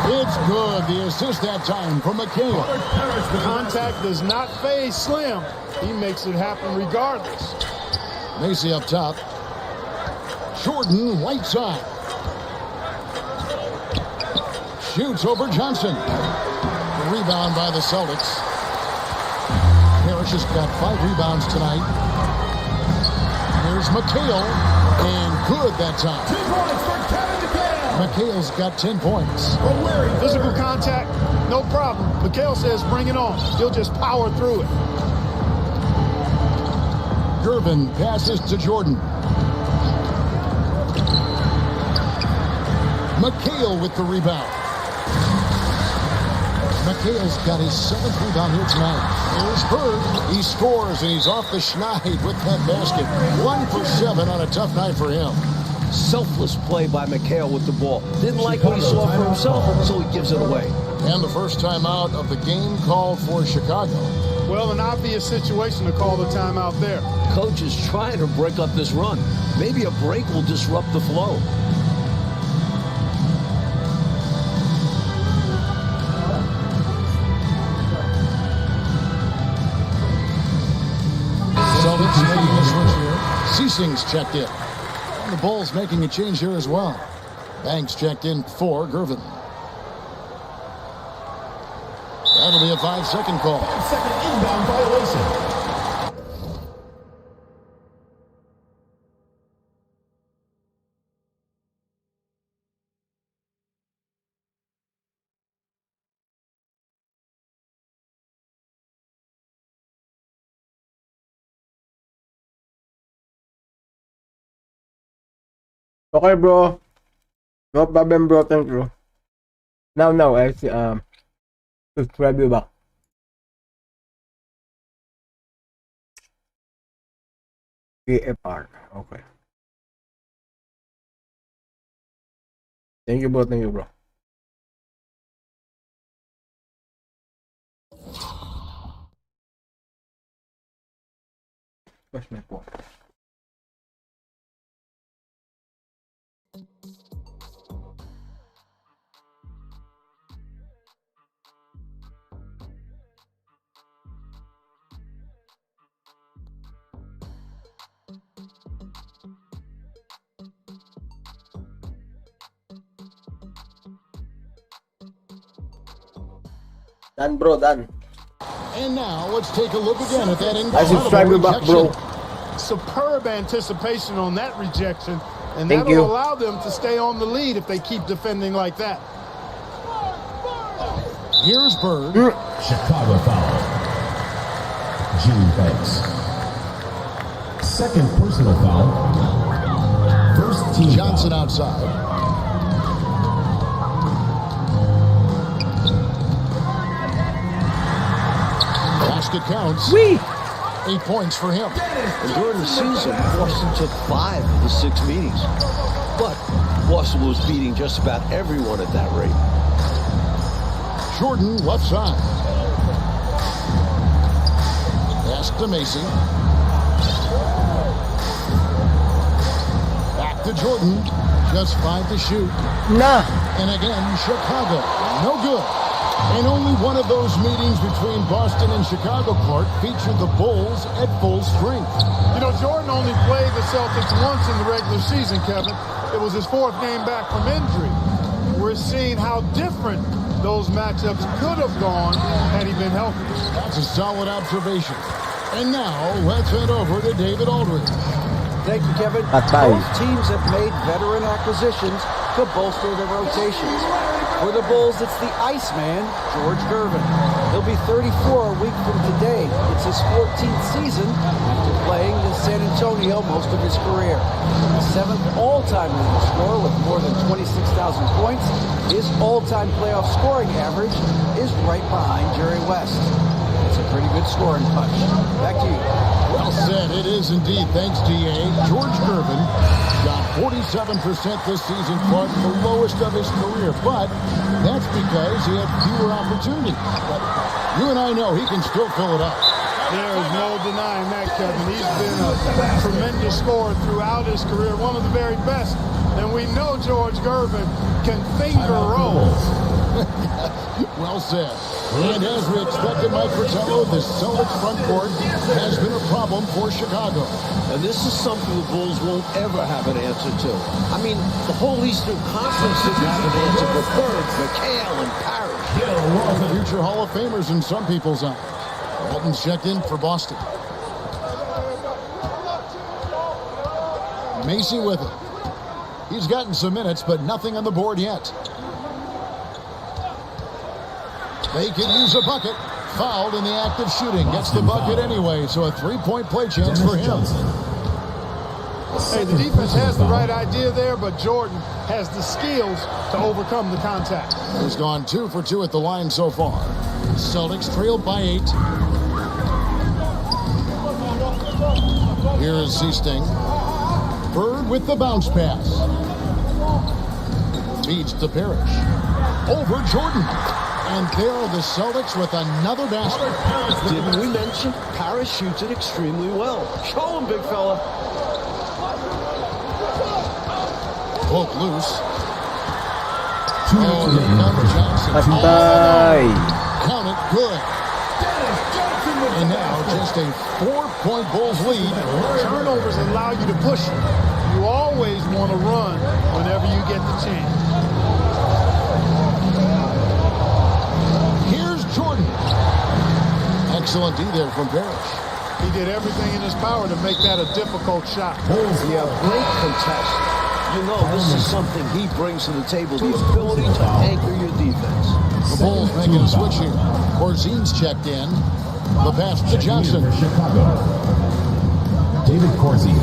It's good. The assist that time from McHale. The contact does not phase Slim. He makes it happen regardless. Macy up top. Jordan, right side. Shoots over Johnson. Rebound by the Celtics. Parrish has got 5 rebounds tonight. Here's McHale. And good that time. 2 points for Kevin McHale. McHale's got 10 points. Physical contact, no problem. McHale says bring it on. He'll just power through it. Gervin passes to Jordan. McHale with the rebound. McHale's got his 7th rebound here tonight. Here's Bird. He scores, and he's off the schneid with that basket. 1 for 7 on a tough night for him. Selfless play by McHale with the ball. Didn't like what he saw for himself, so he gives it away. And the first timeout of the game called for Chicago. Well, an obvious situation to call the timeout there. Coach is trying to break up this run. Maybe a break will disrupt the flow. Celtics making a switch here. Ceasing's checked in. And the Bulls making a change here as well. Banks checked in for Gervin. That'll be a 5-second call. 5-second inbound violation. Okay, bro. No problem, bro. Thank you. Now, I see, subscribe you back. KFR. Okay. Thank you, bro. Thank you, bro. Where's my phone? Done, bro, done. And now let's take a look again at that I subscribe you back, bro. Superb anticipation on that rejection, and Thank that'll you. allow them to stay on the lead if they keep defending like that. Here's Bird. Chicago foul. Gene Banks. Second personal foul. First team Johnson foul. outside. Basket counts. 8 points for him. And during the season, Boston took 5 of the 6 meetings. But Boston was beating just about everyone at that rate. Jordan left side. Pass to Macy. Back to Jordan. Just 5 to shoot. Nah. And again, Chicago. No good. And only one of those meetings between Boston and Chicago, Clark, featured the Bulls at full strength. You know, Jordan only played the Celtics once in the regular season, Kevin. It was his 4th game back from injury. We're seeing how different those matchups could have gone had he been healthy. That's a solid observation. And now, let's head over to David Aldridge. Thank you, Kevin. Both teams have made veteran acquisitions to bolster their rotations. For the Bulls, it's the Iceman, George Gervin. He'll be 34 a week from today. It's his 14th season after playing in San Antonio most of his career. The 7th all-time leading scorer with more than 26,000 points. His all-time playoff scoring average is right behind Jerry West. It's a pretty good scoring punch. Back to you. Well said. It is indeed. Thanks, DA. George Gervin shot 47% this season, Clark, the lowest of his career. But that's because he had fewer opportunities. But you and I know he can still fill it up. There is no denying that, Kevin. He's been a tremendous scorer throughout his career, one of the very best. And we know George Gervin can finger roll. Well said. And as we expected, Mike Fratello, the Celtics front court has been a problem for Chicago. And this is something the Bulls won't ever have an answer to. I mean, the whole Eastern Conference didn't have an answer for Bird, McHale, and Parrish. Future Hall of Famers in some people's eyes. Walton's checked in for Boston. Macy with it. He's gotten some minutes, but nothing on the board yet. They could use a bucket. Fouled in the act of shooting. Gets the bucket anyway, so a 3-point play chance for him. Hey, the defense has the right idea there, but Jordan has the skills to overcome the contact. He's gone 2 for 2 at the line so far. Celtics trailed by 8. Here is Seasting. Bird with the bounce pass. Feeds to Parrish. Over Jordan. And there are the Celtics with another basket. Didn't we mention Parrish shoots it extremely well? Show him, big fella. Both loose. Count it, good. And now just a 4-point Bulls lead. Turnovers allow you to push. You always want to run whenever you get the chance. Here's Jordan. Excellent D there from Parrish. He did everything in his power to make that a difficult shot. Yeah, great contest. You know, this is something he brings to the table, the ability to anchor your defense. The Bulls making a switch here. Corzine's checked in. The pass to Johnson. For Chicago, David Corzine.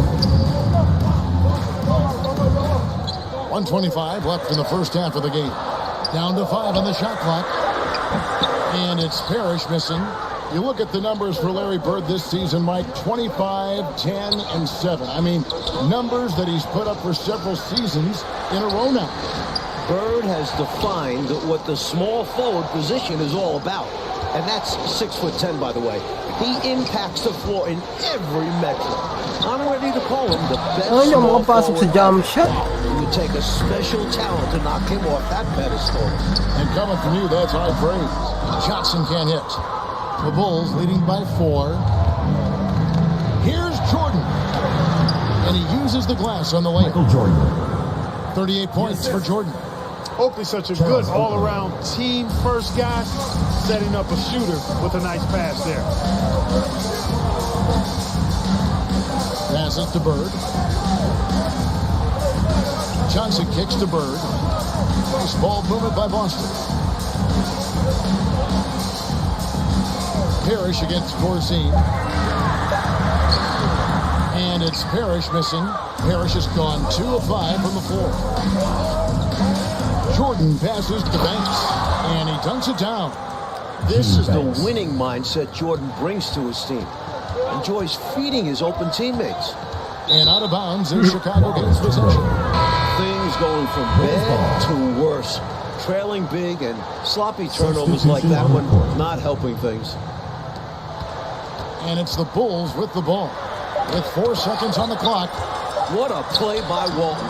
1:25 left in the first half of the game. Down to 5 on the shot clock. And it's Parrish missing. You look at the numbers for Larry Bird this season, Mike, 25, 10, and 7. I mean, numbers that he's put up for several seasons in a row now. Bird has defined what the small forward position is all about. And that's 6'10", by the way. He impacts the floor in every metric. I'm ready to call him the best small forward. It would take a special talent to knock him off that pedestal. And coming from you, that's high praise. Johnson can't hit. The Bulls leading by 4. Here's Jordan. And he uses the glass on the lane. Michael Jordan. 38 points for Jordan. Oakley's such a good all-around team first guy, setting up a shooter with a nice pass there. Passes to Bird. Johnson kicks to Bird. Nice ball movement by Boston. Parrish against Corzine. And it's Parrish missing. Parrish has gone 2 of 5 from the floor. Jordan passes to Banks, and he dunks it down. This is the winning mindset Jordan brings to his team. Enjoys feeding his open teammates. And out of bounds in Chicago gains possession. Things going from bad to worse. Trailing big and sloppy turnovers like that one not helping things. And it's the Bulls with the ball. With 4 seconds on the clock. What a play by Walton.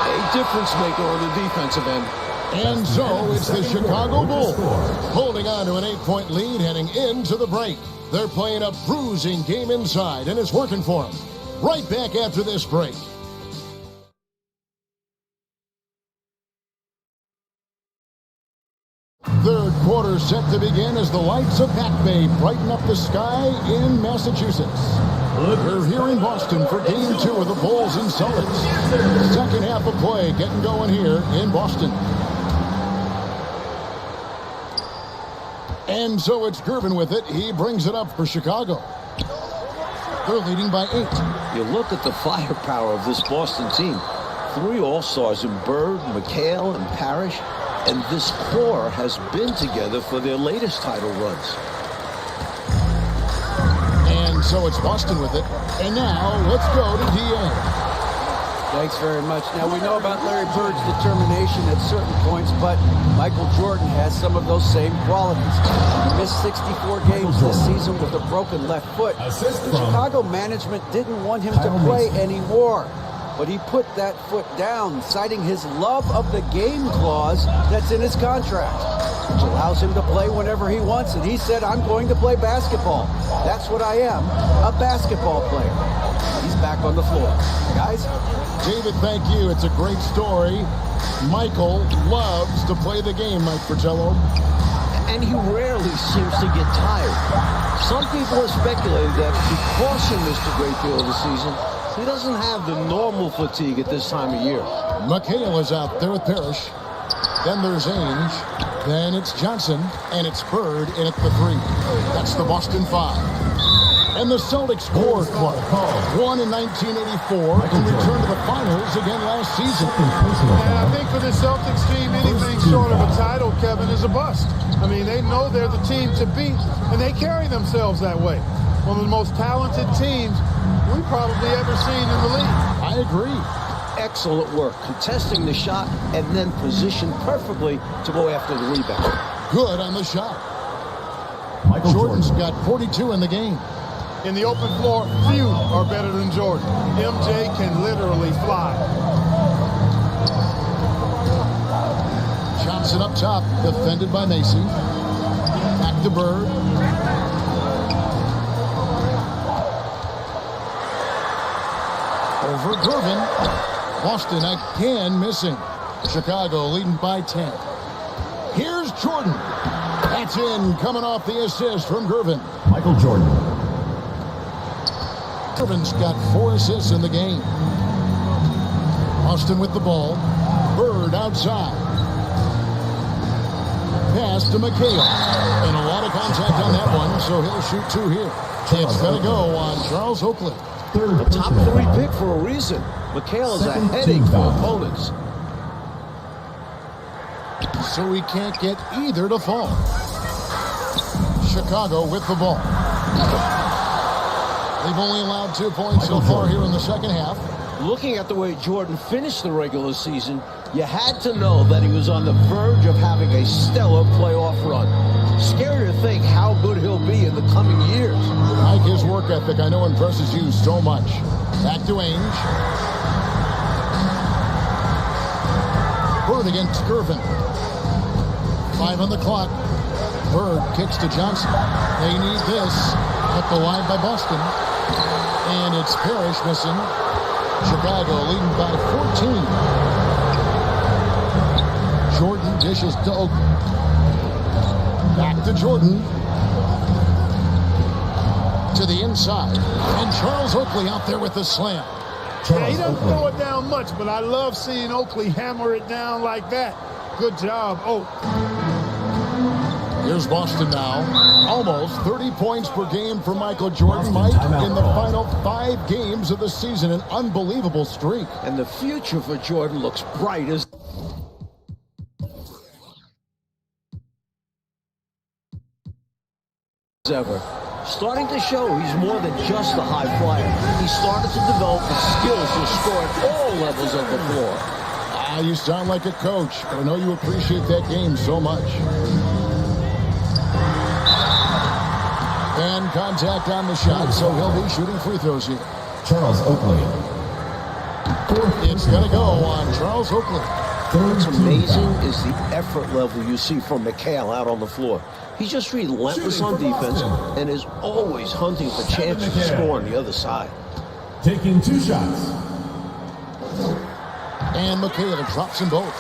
A difference maker on the defensive end. And so it's the Chicago Bulls holding on to an 8-point lead heading into the break. They're playing a bruising game inside, and it's working for them. Right back after this break. Third quarter set to begin as the lights of Back Bay brighten up the sky in Massachusetts. We're here in Boston for Game 2 of the Bulls and Celtics. Second half of play getting going here in Boston. And so it's Gervin with it. He brings it up for Chicago. They're leading by 8. You look at the firepower of this Boston team. 3 All-Stars in Bird, McHale, and Parrish. And this core has been together for their latest title runs. And so it's Boston with it. And now let's go to DA. Thanks very much. Now, we know about Larry Bird's determination at certain points, but Michael Jordan has some of those same qualities. He missed 64 games this season with a broken left foot. The Chicago management didn't want him to play anymore, but he put that foot down, citing his love of the game clause that's in his contract, which allows him to play whenever he wants it. He said, I'm going to play basketball. That's what I am, a basketball player. He's back on the floor. Guys? David, thank you. It's a great story. Michael loves to play the game, Mike Fratello. And he rarely seems to get tired. Some people have speculated that because he missed a great deal of the season, he doesn't have the normal fatigue at this time of year. McHale is out there with Parrish. Then there's Ainge. Then it's Johnson. And it's Bird in at the 3. That's the Boston 5. And the Celtics scored won in 1984 and returned to the finals again last season. And I think for the Celtics team, anything short of a title, Kevin, is a bust. I mean, they know they're the team to beat, and they carry themselves that way. One of the most talented teams we've probably ever seen in the league. I agree. Excellent work, contesting the shot and then positioned perfectly to go after the rebound. Good on the shot. Jordan's got 42 in the game. In the open floor, few are better than Jordan. MJ can literally fly. Johnson up top, defended by Macy. Back to Bird. Over Gervin. Boston again missing. Chicago leading by 10. Here's Jordan. That's in, coming off the assist from Gervin. Michael Jordan. Gervin's got 4 assists in the game. Austin with the ball. Bird outside. Pass to McHale. And a lot of contact on that one, so he'll shoot 2 here. It's going to go on Charles Oakley. A top 3 pick for a reason. McHale is a headache for opponents. So he can't get either to fall. Chicago with the ball. They've only allowed 2 points so far here in the second half. Looking at the way Jordan finished the regular season, you had to know that he was on the verge of having a stellar playoff run. Scary to think how good he'll be in the coming years. Like his work ethic, I know impresses you so much. Back to Ainge. Bird against Gervin. 5 on the clock. Bird kicks to Johnson. They need this. Cut the line by Boston. And it's Parrish missing. Chicago leading by 14. Jordan dishes to Oakley. Back to Jordan. To the inside. And Charles Oakley out there with the slam. Yeah, he doesn't throw it down much, but I love seeing Oakley hammer it down like that. Good job, Oak. Here's Boston now. Almost 30 points per game for Michael Jordan. Mike, in the final 5 games of the season, an unbelievable streak. And the future for Jordan looks bright as ever. Starting to show he's more than just a high flyer. He started to develop the skills to score at all levels of the floor. You sound like a coach, but I know you appreciate that game so much. And contact on the shot, so he'll be shooting free throws here. Charles Oakley. It's going to go on Charles Oakley. What's amazing is the effort level you see from McHale out on the floor. He's just relentless on defense and is always hunting for chances to score on the other side. Taking 2 shots. And McHale drops them both.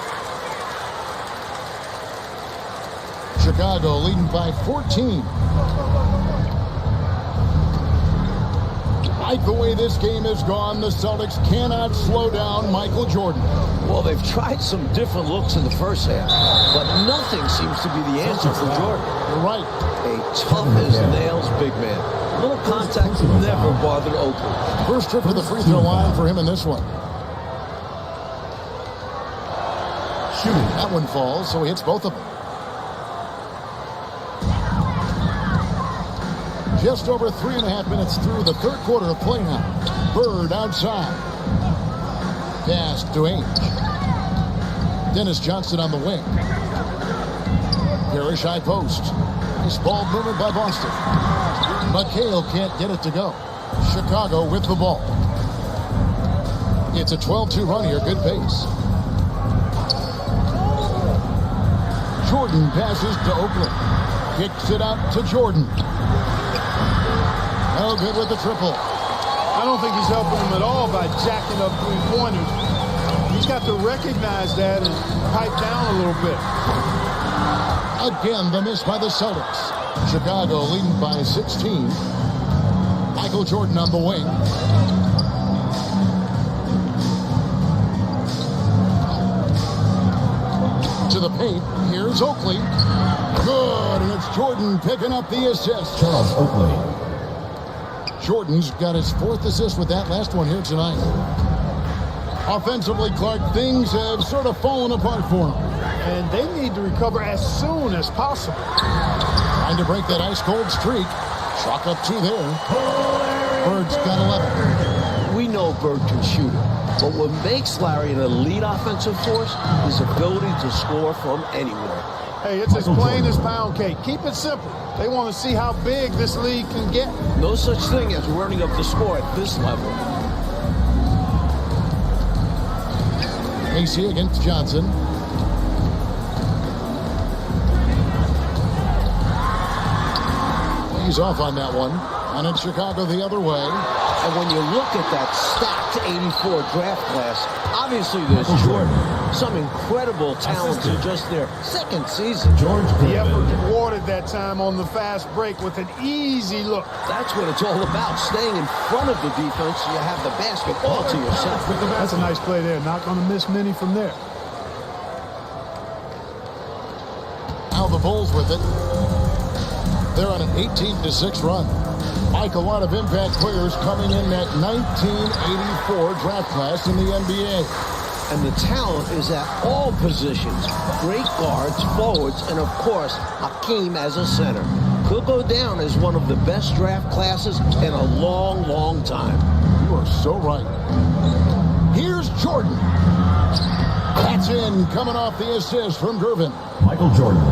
Chicago leading by 14. Like the way this game has gone, the Celtics cannot slow down Michael Jordan. Well, they've tried some different looks in the first half, but nothing seems to be the answer for Jordan. You're right. A tough-as-nails big man. Little contact never bothered Oakley. First trip to the free throw line for him in this one. Shooting. That one falls, so he hits both of them. Just over 3.5 minutes through the third quarter of play now. Bird outside. Pass to Ainge. Dennis Johnson on the wing. Parrish high post. Nice ball movement by Boston. McHale can't get it to go. Chicago with the ball. It's a 12-2 run here. Good pace. Jordan passes to Oakley. Kicks it out to Jordan. No good with the triple. I don't think he's helping him at all by jacking up 3-pointers. He's got to recognize that and pipe down a little bit. Again, the miss by the Celtics. Chicago leading by 16. Michael Jordan on the wing. To the paint. Here's Oakley. Good, and it's Jordan picking up the assist. Charles Oakley. Jordan's got his 4th assist with that last one here tonight. Offensively, Clark, things have sort of fallen apart for him. And they need to recover as soon as possible. Trying to break that ice-cold streak. Chalk up 2 there. Bird's got 11. We know Bird can shoot it, but what makes Larry an elite offensive force is his ability to score from anywhere. Hey, it's as plain as pound cake. Keep it simple. They want to see how big this league can get. No such thing as running up the score at this level. Casey against Johnson. He's off on that one. And it's Chicago the other way. And when you look at that stacked 84 draft class, obviously there's Jordan. Some incredible talent in just their second season. The effort rewarded that time on the fast break with an easy look. That's what it's all about, staying in front of the defense so you have the basket all to yourself. That's a nice play there. Not going to miss many from there. Now the Bulls with it. They're on an 18-6 run. Like a lot of impact players coming in that 1984 draft class in the NBA. And the talent is at all positions. Great guards, forwards, and of course, Hakeem as a center. Could go down as one of the best draft classes in a long, long time. You are so right. Here's Jordan. That's in, coming off the assist from Gervin. Michael Jordan.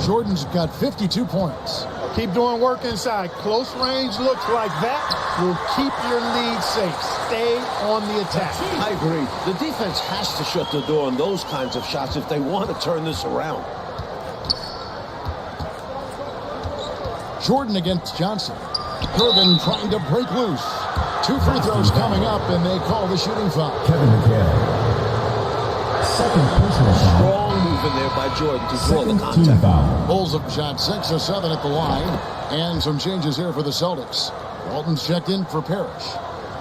Jordan's got 52 points. Keep doing work inside. Close range looks like that will keep your lead safe. Stay on the attack. I agree. The defense has to shut the door on those kinds of shots if they want to turn this around. Jordan against Johnson. Gervin trying to break loose. 2 free throws coming up, and they call the shooting foul. Kevin McHale. Second personal foul. Strong move in there by Jordan to draw the contact. Bulls have shot 6 of 7 at the line. And some changes here for the Celtics. Walton's checked in for Parrish.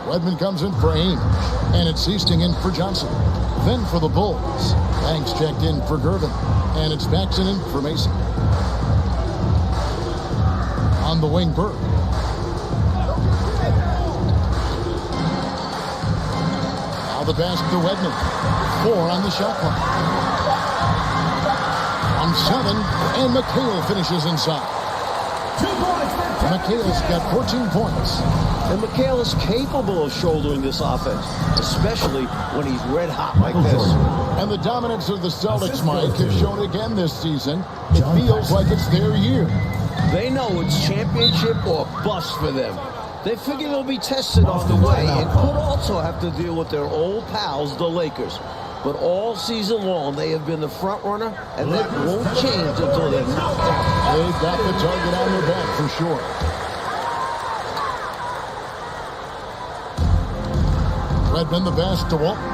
Redmond comes in for Ainge. And it's Easting in for Johnson. Then for the Bulls, Banks checked in for Gervin. And it's Baxton in for Mason. On the wing, Bird. Now the pass to Wedman. 4 on the shot clock. On 7, and McHale finishes inside. 2 points. McHale's got 14 points. And McHale is capable of shouldering this offense, especially when he's red hot like this. And the dominance of the Celtics, Mike, have shown again this season. It feels like it's their year. They know it's championship or bust for them. They figure they'll be tested on the way and could also have to deal with their old pals, the Lakers. But all season long, they have been the front runner, and that won't change until they're knocked out. They've got the target on their back for sure. Redmond the pass to Walton.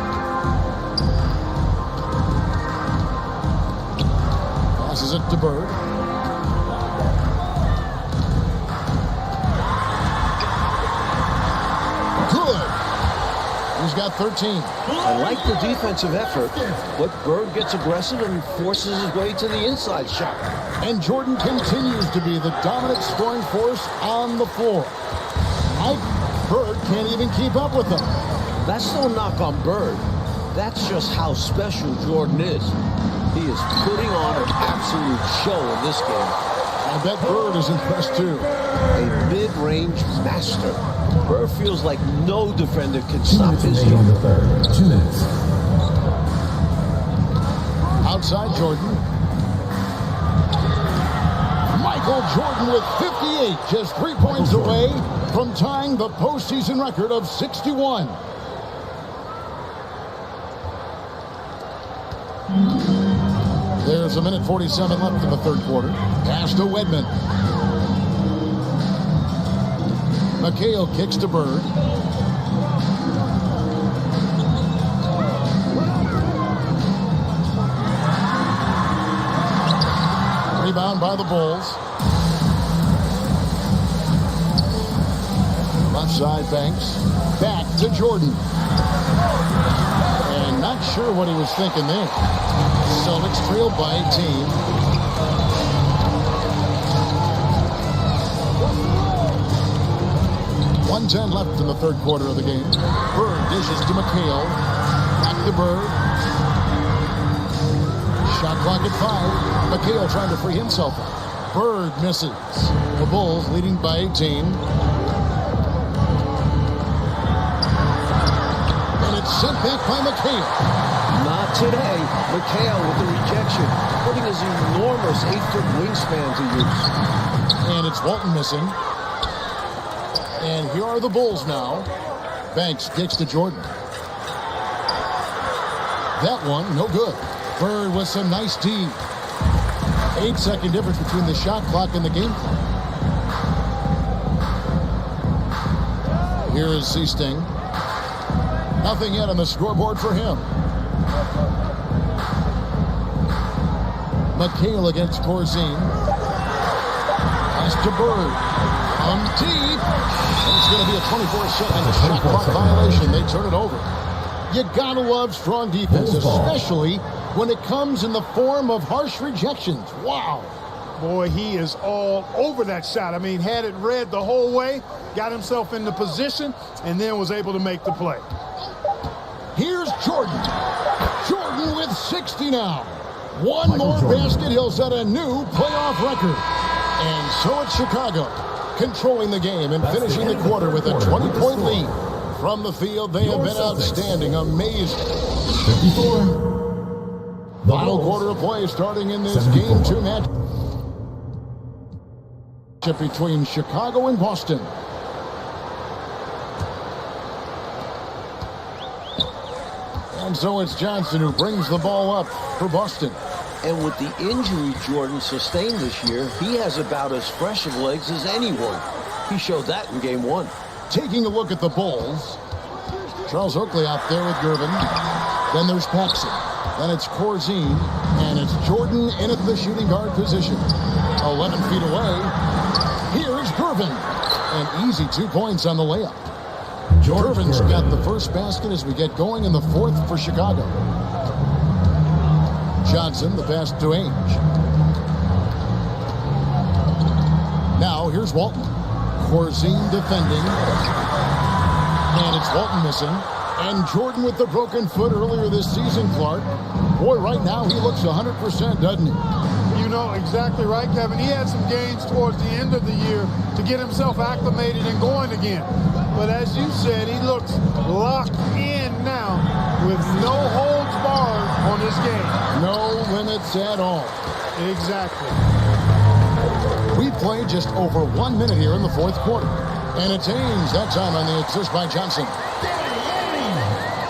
Passes it to Bird. Good. He's got 13. I like the defensive effort, but Bird gets aggressive and forces his way to the inside shot. And Jordan continues to be the dominant scoring force on the floor. Bird can't even keep up with them. That's no knock on Bird. That's just how special Jordan is. He is putting on an absolute show in this game. I bet Bird is impressed too. A mid-range master. Bird feels like no defender can stop his on game. the third. 2 minutes. Outside Jordan. Michael Jordan with 58, just 3 points away from tying the postseason record of 61. There's 1:47 left in the third quarter. Pass to Wedman. McHale kicks to Bird. Rebound by the Bulls. Left side, Banks. Back to Jordan. And not sure what he was thinking there. Celtics trail by 18. .110 left in the third quarter of the game. Bird dishes to McHale. Back to Bird. Shot clock at 5. McHale trying to free himself up. Bird misses. The Bulls leading by 18. And it's sent back by McHale. Not today. McHale with the rejection, putting his enormous 8-foot wingspan to use. And it's Walton missing. And here are the Bulls now. Banks kicks to Jordan. That one, no good. Bird with some nice D. 8-second difference between the shot clock and the game clock. Here is Seasting. Nothing yet on the scoreboard for him. McHale against Corzine. Pass to Bird. On deep. And it's going to be a 24-second shot clock violation. They turn it over. You gotta love strong defense, especially when it comes in the form of harsh rejections. Wow. Boy, he is all over that shot. I mean, had it read the whole way, got himself in the position, and then was able to make the play. Here's Jordan. Jordan with 60 now. One more basket, he'll set a new playoff record. And so it's Chicago, controlling the game and finishing the quarter with a 20-point lead. From the field, they have been outstanding, amazing. 54. Final quarter of play starting in this Game 2 match between Chicago and Boston. And so it's Johnson who brings the ball up for Boston. And with the injury Jordan sustained this year, he has about as fresh of legs as anyone. He showed that in Game 1. Taking a look at the Bulls. Charles Oakley out there with Gervin. Then there's Paxson. Then it's Corzine. And it's Jordan in at the shooting guard position. 11 feet away. Here's Gervin. And easy 2 points on the layup. Gervin's got the first basket as we get going in the fourth for Chicago. Johnson, the pass to Ainge. Now here's Walton. Corzine defending. And it's Walton missing. And Jordan with the broken foot earlier this season, Clark. Boy, right now he looks 100%, doesn't he? You know, exactly right, Kevin. He had some gains towards the end of the year to get himself acclimated and going again. But as you said, he looks locked in now with no holds barred on this game. No limits at all. Exactly. We played just over 1 minute here in the fourth quarter. And it's Ainge, that time on the assist by Johnson.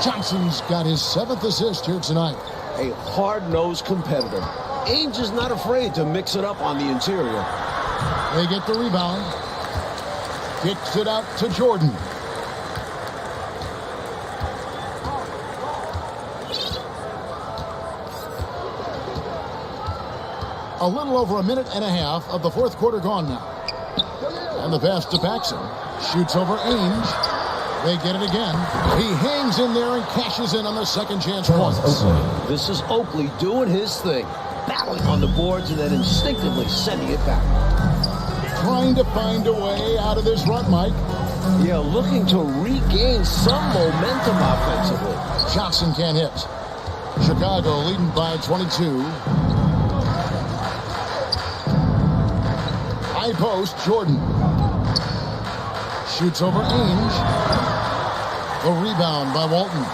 Johnson's got his 7th assist here tonight. A hard-nosed competitor. Ainge is not afraid to mix it up on the interior. They get the rebound. Kicks it out to Jordan. A little over a minute and a half of the fourth quarter gone now. And the pass to Paxson. Shoots over Ainge. They get it again. He hangs in there and cashes in on the second chance points. This is Oakley doing his thing. Battling on the boards and then instinctively sending it back. Trying to find a way out of this run, Mike. Yeah, looking to regain some momentum offensively. Johnson can't hit. Chicago leading by 22. High post, Jordan. Shoots over Ainge. The rebound by Walton.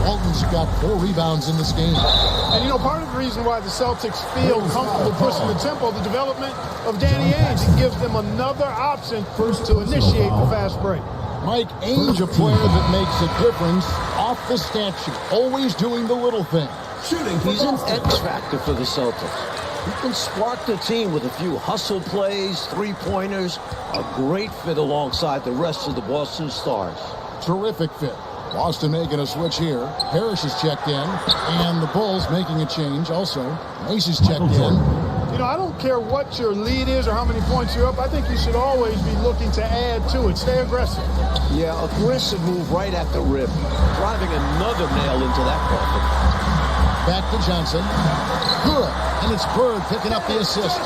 Walton's got 4 rebounds in this game. And, you know, part of the reason why the Celtics feel comfortable pushing the tempo, the development of Danny Ainge, it gives them another option to initiate the fast break. Mike, Ainge, a player that makes a difference off the stat sheet, always doing the little thing. He's an X factor for the Celtics. He can spark the team with a few hustle plays, three-pointers, a great fit alongside the rest of the Boston Stars. Terrific fit. Boston making a switch here. Parrish is checked in, and the Bulls making a change also. Mace is checked in. You know, I don't care what your lead is or how many points you're up. I think you should always be looking to add to it. Stay aggressive. Yeah, aggressive move right at the rim, driving another nail into that coffin. Back to Johnson. Good. And it's Bird picking up the assist.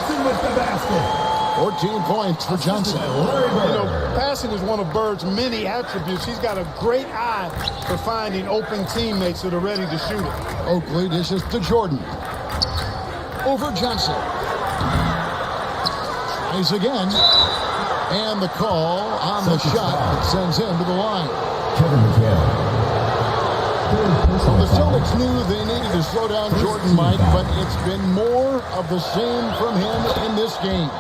14 points for Johnson. You know, passing is one of Bird's many attributes. He's got a great eye for finding open teammates that are ready to shoot it. Oakley dishes to Jordan. Over Johnson. Tries again. And the call on the shot that sends him to the line. Kevin McHale. So the Celtics knew they needed to slow down Jordan, Mike, but it's been more of the same from him in this game.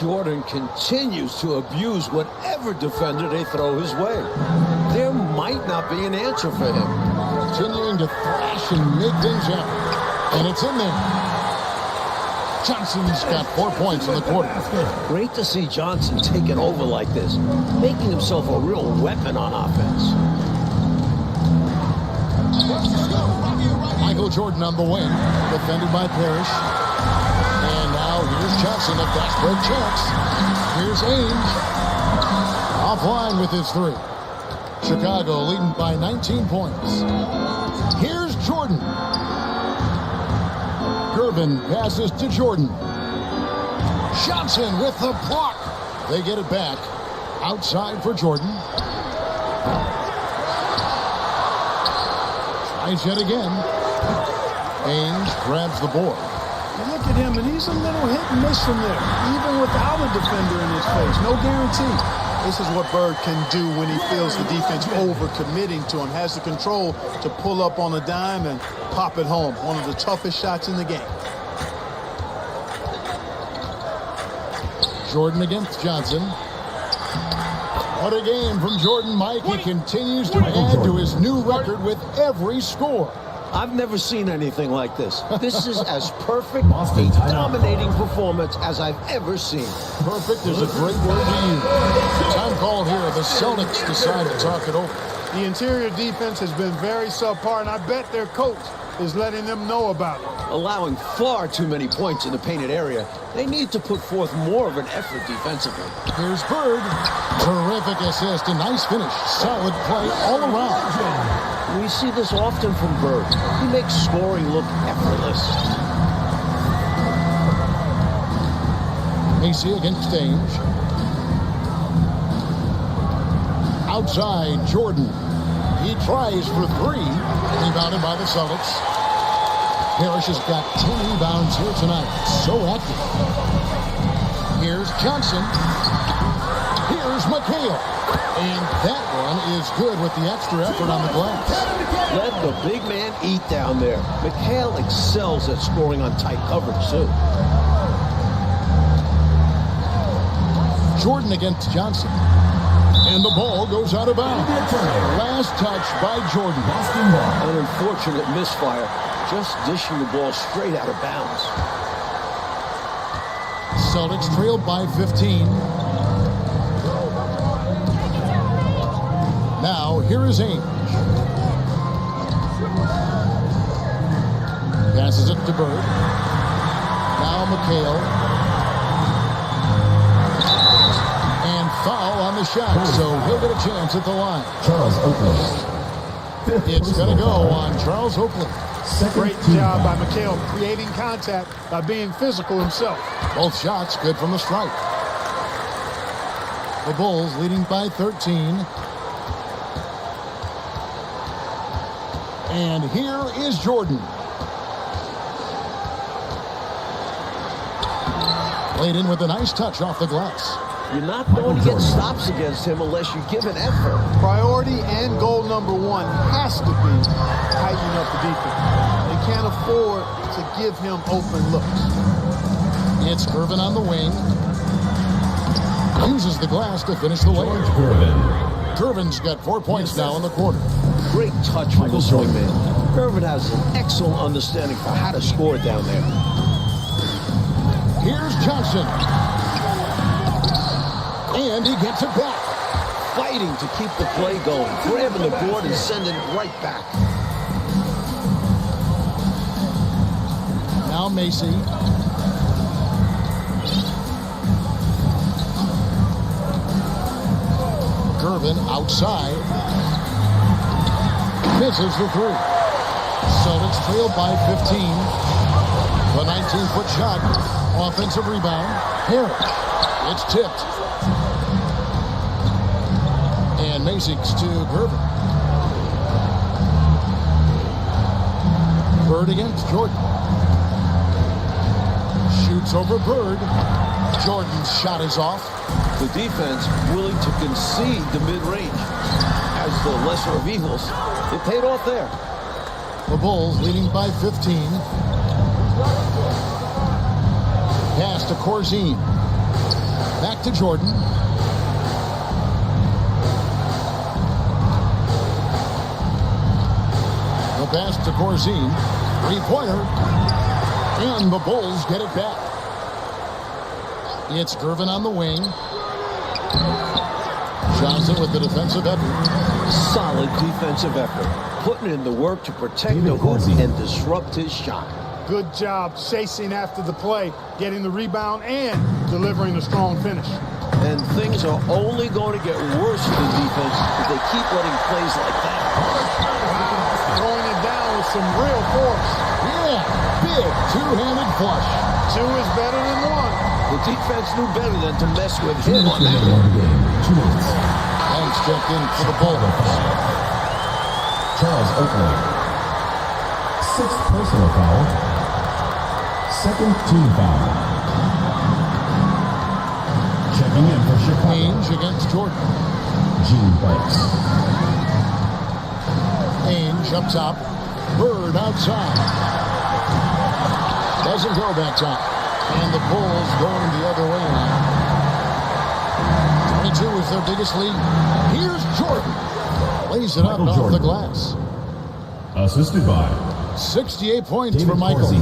Jordan continues to abuse whatever defender they throw his way. There might not be an answer for him. Continuing to thrash and make things happen. And it's in there. Johnson's got 4 points in the quarter. Great to see Johnson taking over like this, making himself a real weapon on offense. Michael Jordan on the wing, defended by Parrish. And now here's Johnson, a fast break chance. Here's Ainge, offline with his 3. Chicago leading by 19 points. Here's Jordan. Gervin passes to Jordan. Johnson with the block. They get it back. Outside for Jordan. Tries yet again. Ainge grabs the board. You look at him, and he's a little hit and miss from there, even without a defender in his face. No guarantee. This is what Bird can do when he feels the defense over-committing to him. Has the control to pull up on a dime and pop it home. One of the toughest shots in the game. Jordan against Johnson. What a game from Jordan, Mike. He continues to add to his new record with every score. I've never seen anything like this. This is as perfect a dominating performance as I've ever seen. Perfect is a great word to use. Time called here. The Celtics decide to talk it over. The interior defense has been very subpar, and I bet their coach is letting them know about it. Allowing far too many points in the painted area. They need to put forth more of an effort defensively. Here's Bird. Terrific assist. A nice finish. Solid play all around. We see this often from Bird. He makes scoring look effortless. Macy against Ainge. Outside, Jordan. He tries for 3. Rebounded by the Celtics. Parrish has got 10 rebounds here tonight. So active. Here's Johnson. Here's McHale. And that one is good with the extra effort on the glass. Let the big man eat down there. McHale excels at scoring on tight coverage, too. Jordan against Johnson. And the ball goes out of bounds. Last touch by Jordan. An unfortunate misfire. Just dishing the ball straight out of bounds. Celtics trailed by 15. Now, here is Ainge. Passes it to Bird. Now McHale. And foul on the shot, so he'll get a chance at the line. Charles Oakley. It's going to go on Charles Oakley. Great job by McHale creating contact by being physical himself. Both shots good from the stripe. The Bulls leading by 13. And here is Jordan. Played in with a nice touch off the glass. You're not going to get stops against him unless you give an effort. Priority and goal number 1 has to be tightening up the defense. They can't afford to give him open looks. It's Gervin on the wing. Uses the glass to finish the layup. Gervin's got 4 points now in the quarter. Great touch from the swingman. Gervin has an excellent understanding for how to score down there. Here's Johnson. And he gets it back. Fighting to keep the play going. Grabbing the board and sending it right back. Now Macy. Gervin outside. Misses the 3. Celtics trail by 15. The 19-foot shot. Offensive rebound. Harris. It's tipped. And Macy's to Gervin. Bird against Jordan. Shoots over Bird. Jordan's shot is off. The defense willing to concede the mid-range. As the lesser of evils, it paid off there. The Bulls leading by 15. Pass to Corzine. Back to Jordan. The pass to Corzine. 3-pointer. And the Bulls get it back. It's Gervin on the wing. Johnson with the defensive effort. Solid defensive effort. Putting in the work to protect the hoop and disrupt his shot. Good job chasing after the play, getting the rebound, and delivering a strong finish. And things are only going to get worse for the defense if they keep letting plays like that. Throwing it down with some real force. Yeah, big two-handed flush. Two is better than one. The defense knew better than to mess with him on that one. Hanks checked in for the Bulldogs. Charles Oakley. 6th personal foul. 2nd team foul. Checking in for Chicago. Ainge against Jordan. Gene Banks. Ainge up top. Bird outside. Doesn't go back top. And the Bulls going the other way now. 22 is their biggest lead. Here's Jordan. Lays it up off the glass. Assisted by 68 points for Michael.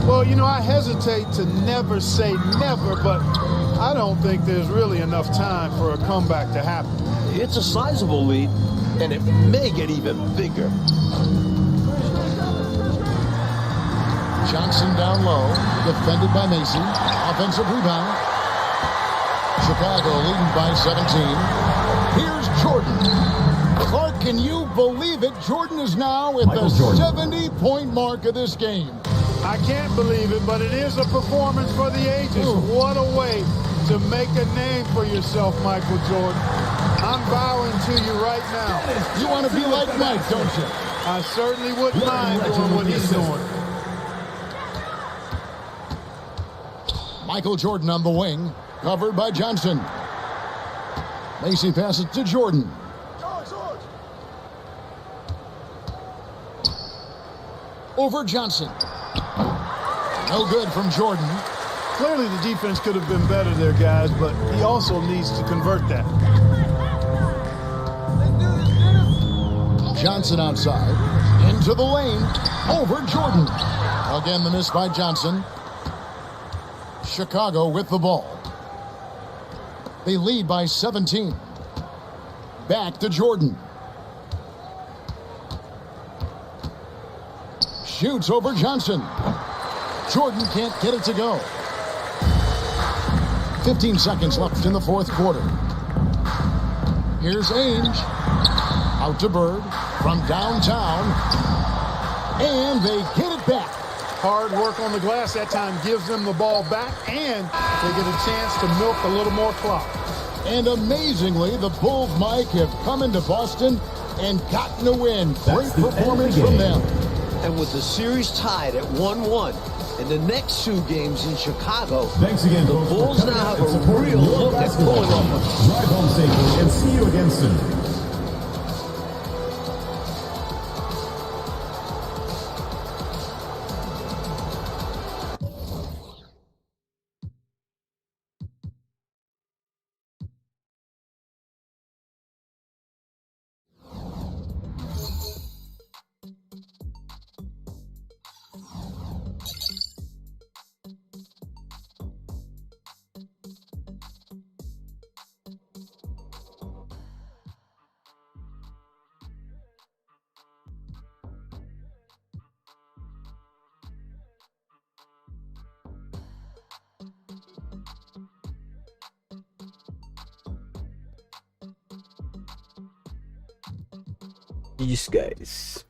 Well, you know, I hesitate to never say never, but I don't think there's really enough time for a comeback to happen. It's a sizable lead, and it may get even bigger. Johnson down low, defended by Macy. Offensive rebound. Chicago leading by 17. Here's Jordan. Clark, can you believe it? Jordan is now at the 70-point mark of this game. I can't believe it, but it is a performance for the ages. What a way to make a name for yourself, Michael Jordan. I'm bowing to you right now. You want to be like Mike, don't you? I certainly wouldn't mind doing what he's doing. Michael Jordan on the wing, covered by Johnson. Macy passes to Jordan. Over Johnson. No good from Jordan. Clearly the defense could have been better there, guys, but he also needs to convert that. Johnson outside. Into the lane. Over Jordan. Again, the miss by Johnson. Chicago with the ball. They lead by 17. Back to Jordan. Shoots over Johnson. Jordan can't get it to go. 15 seconds left in the fourth quarter. Here's Ainge. Out to Bird from downtown. And they get it back. Hard work on the glass that time gives them the ball back, and they get a chance to milk a little more clock. And amazingly, the Bulls, Mike, have come into Boston and gotten a win. Great performance from them. And with the series tied at 1-1, in the next two games in Chicago, thanks again, the Bulls now have a real look at pulling off a drive home safely and see you again soon. Peace, guys.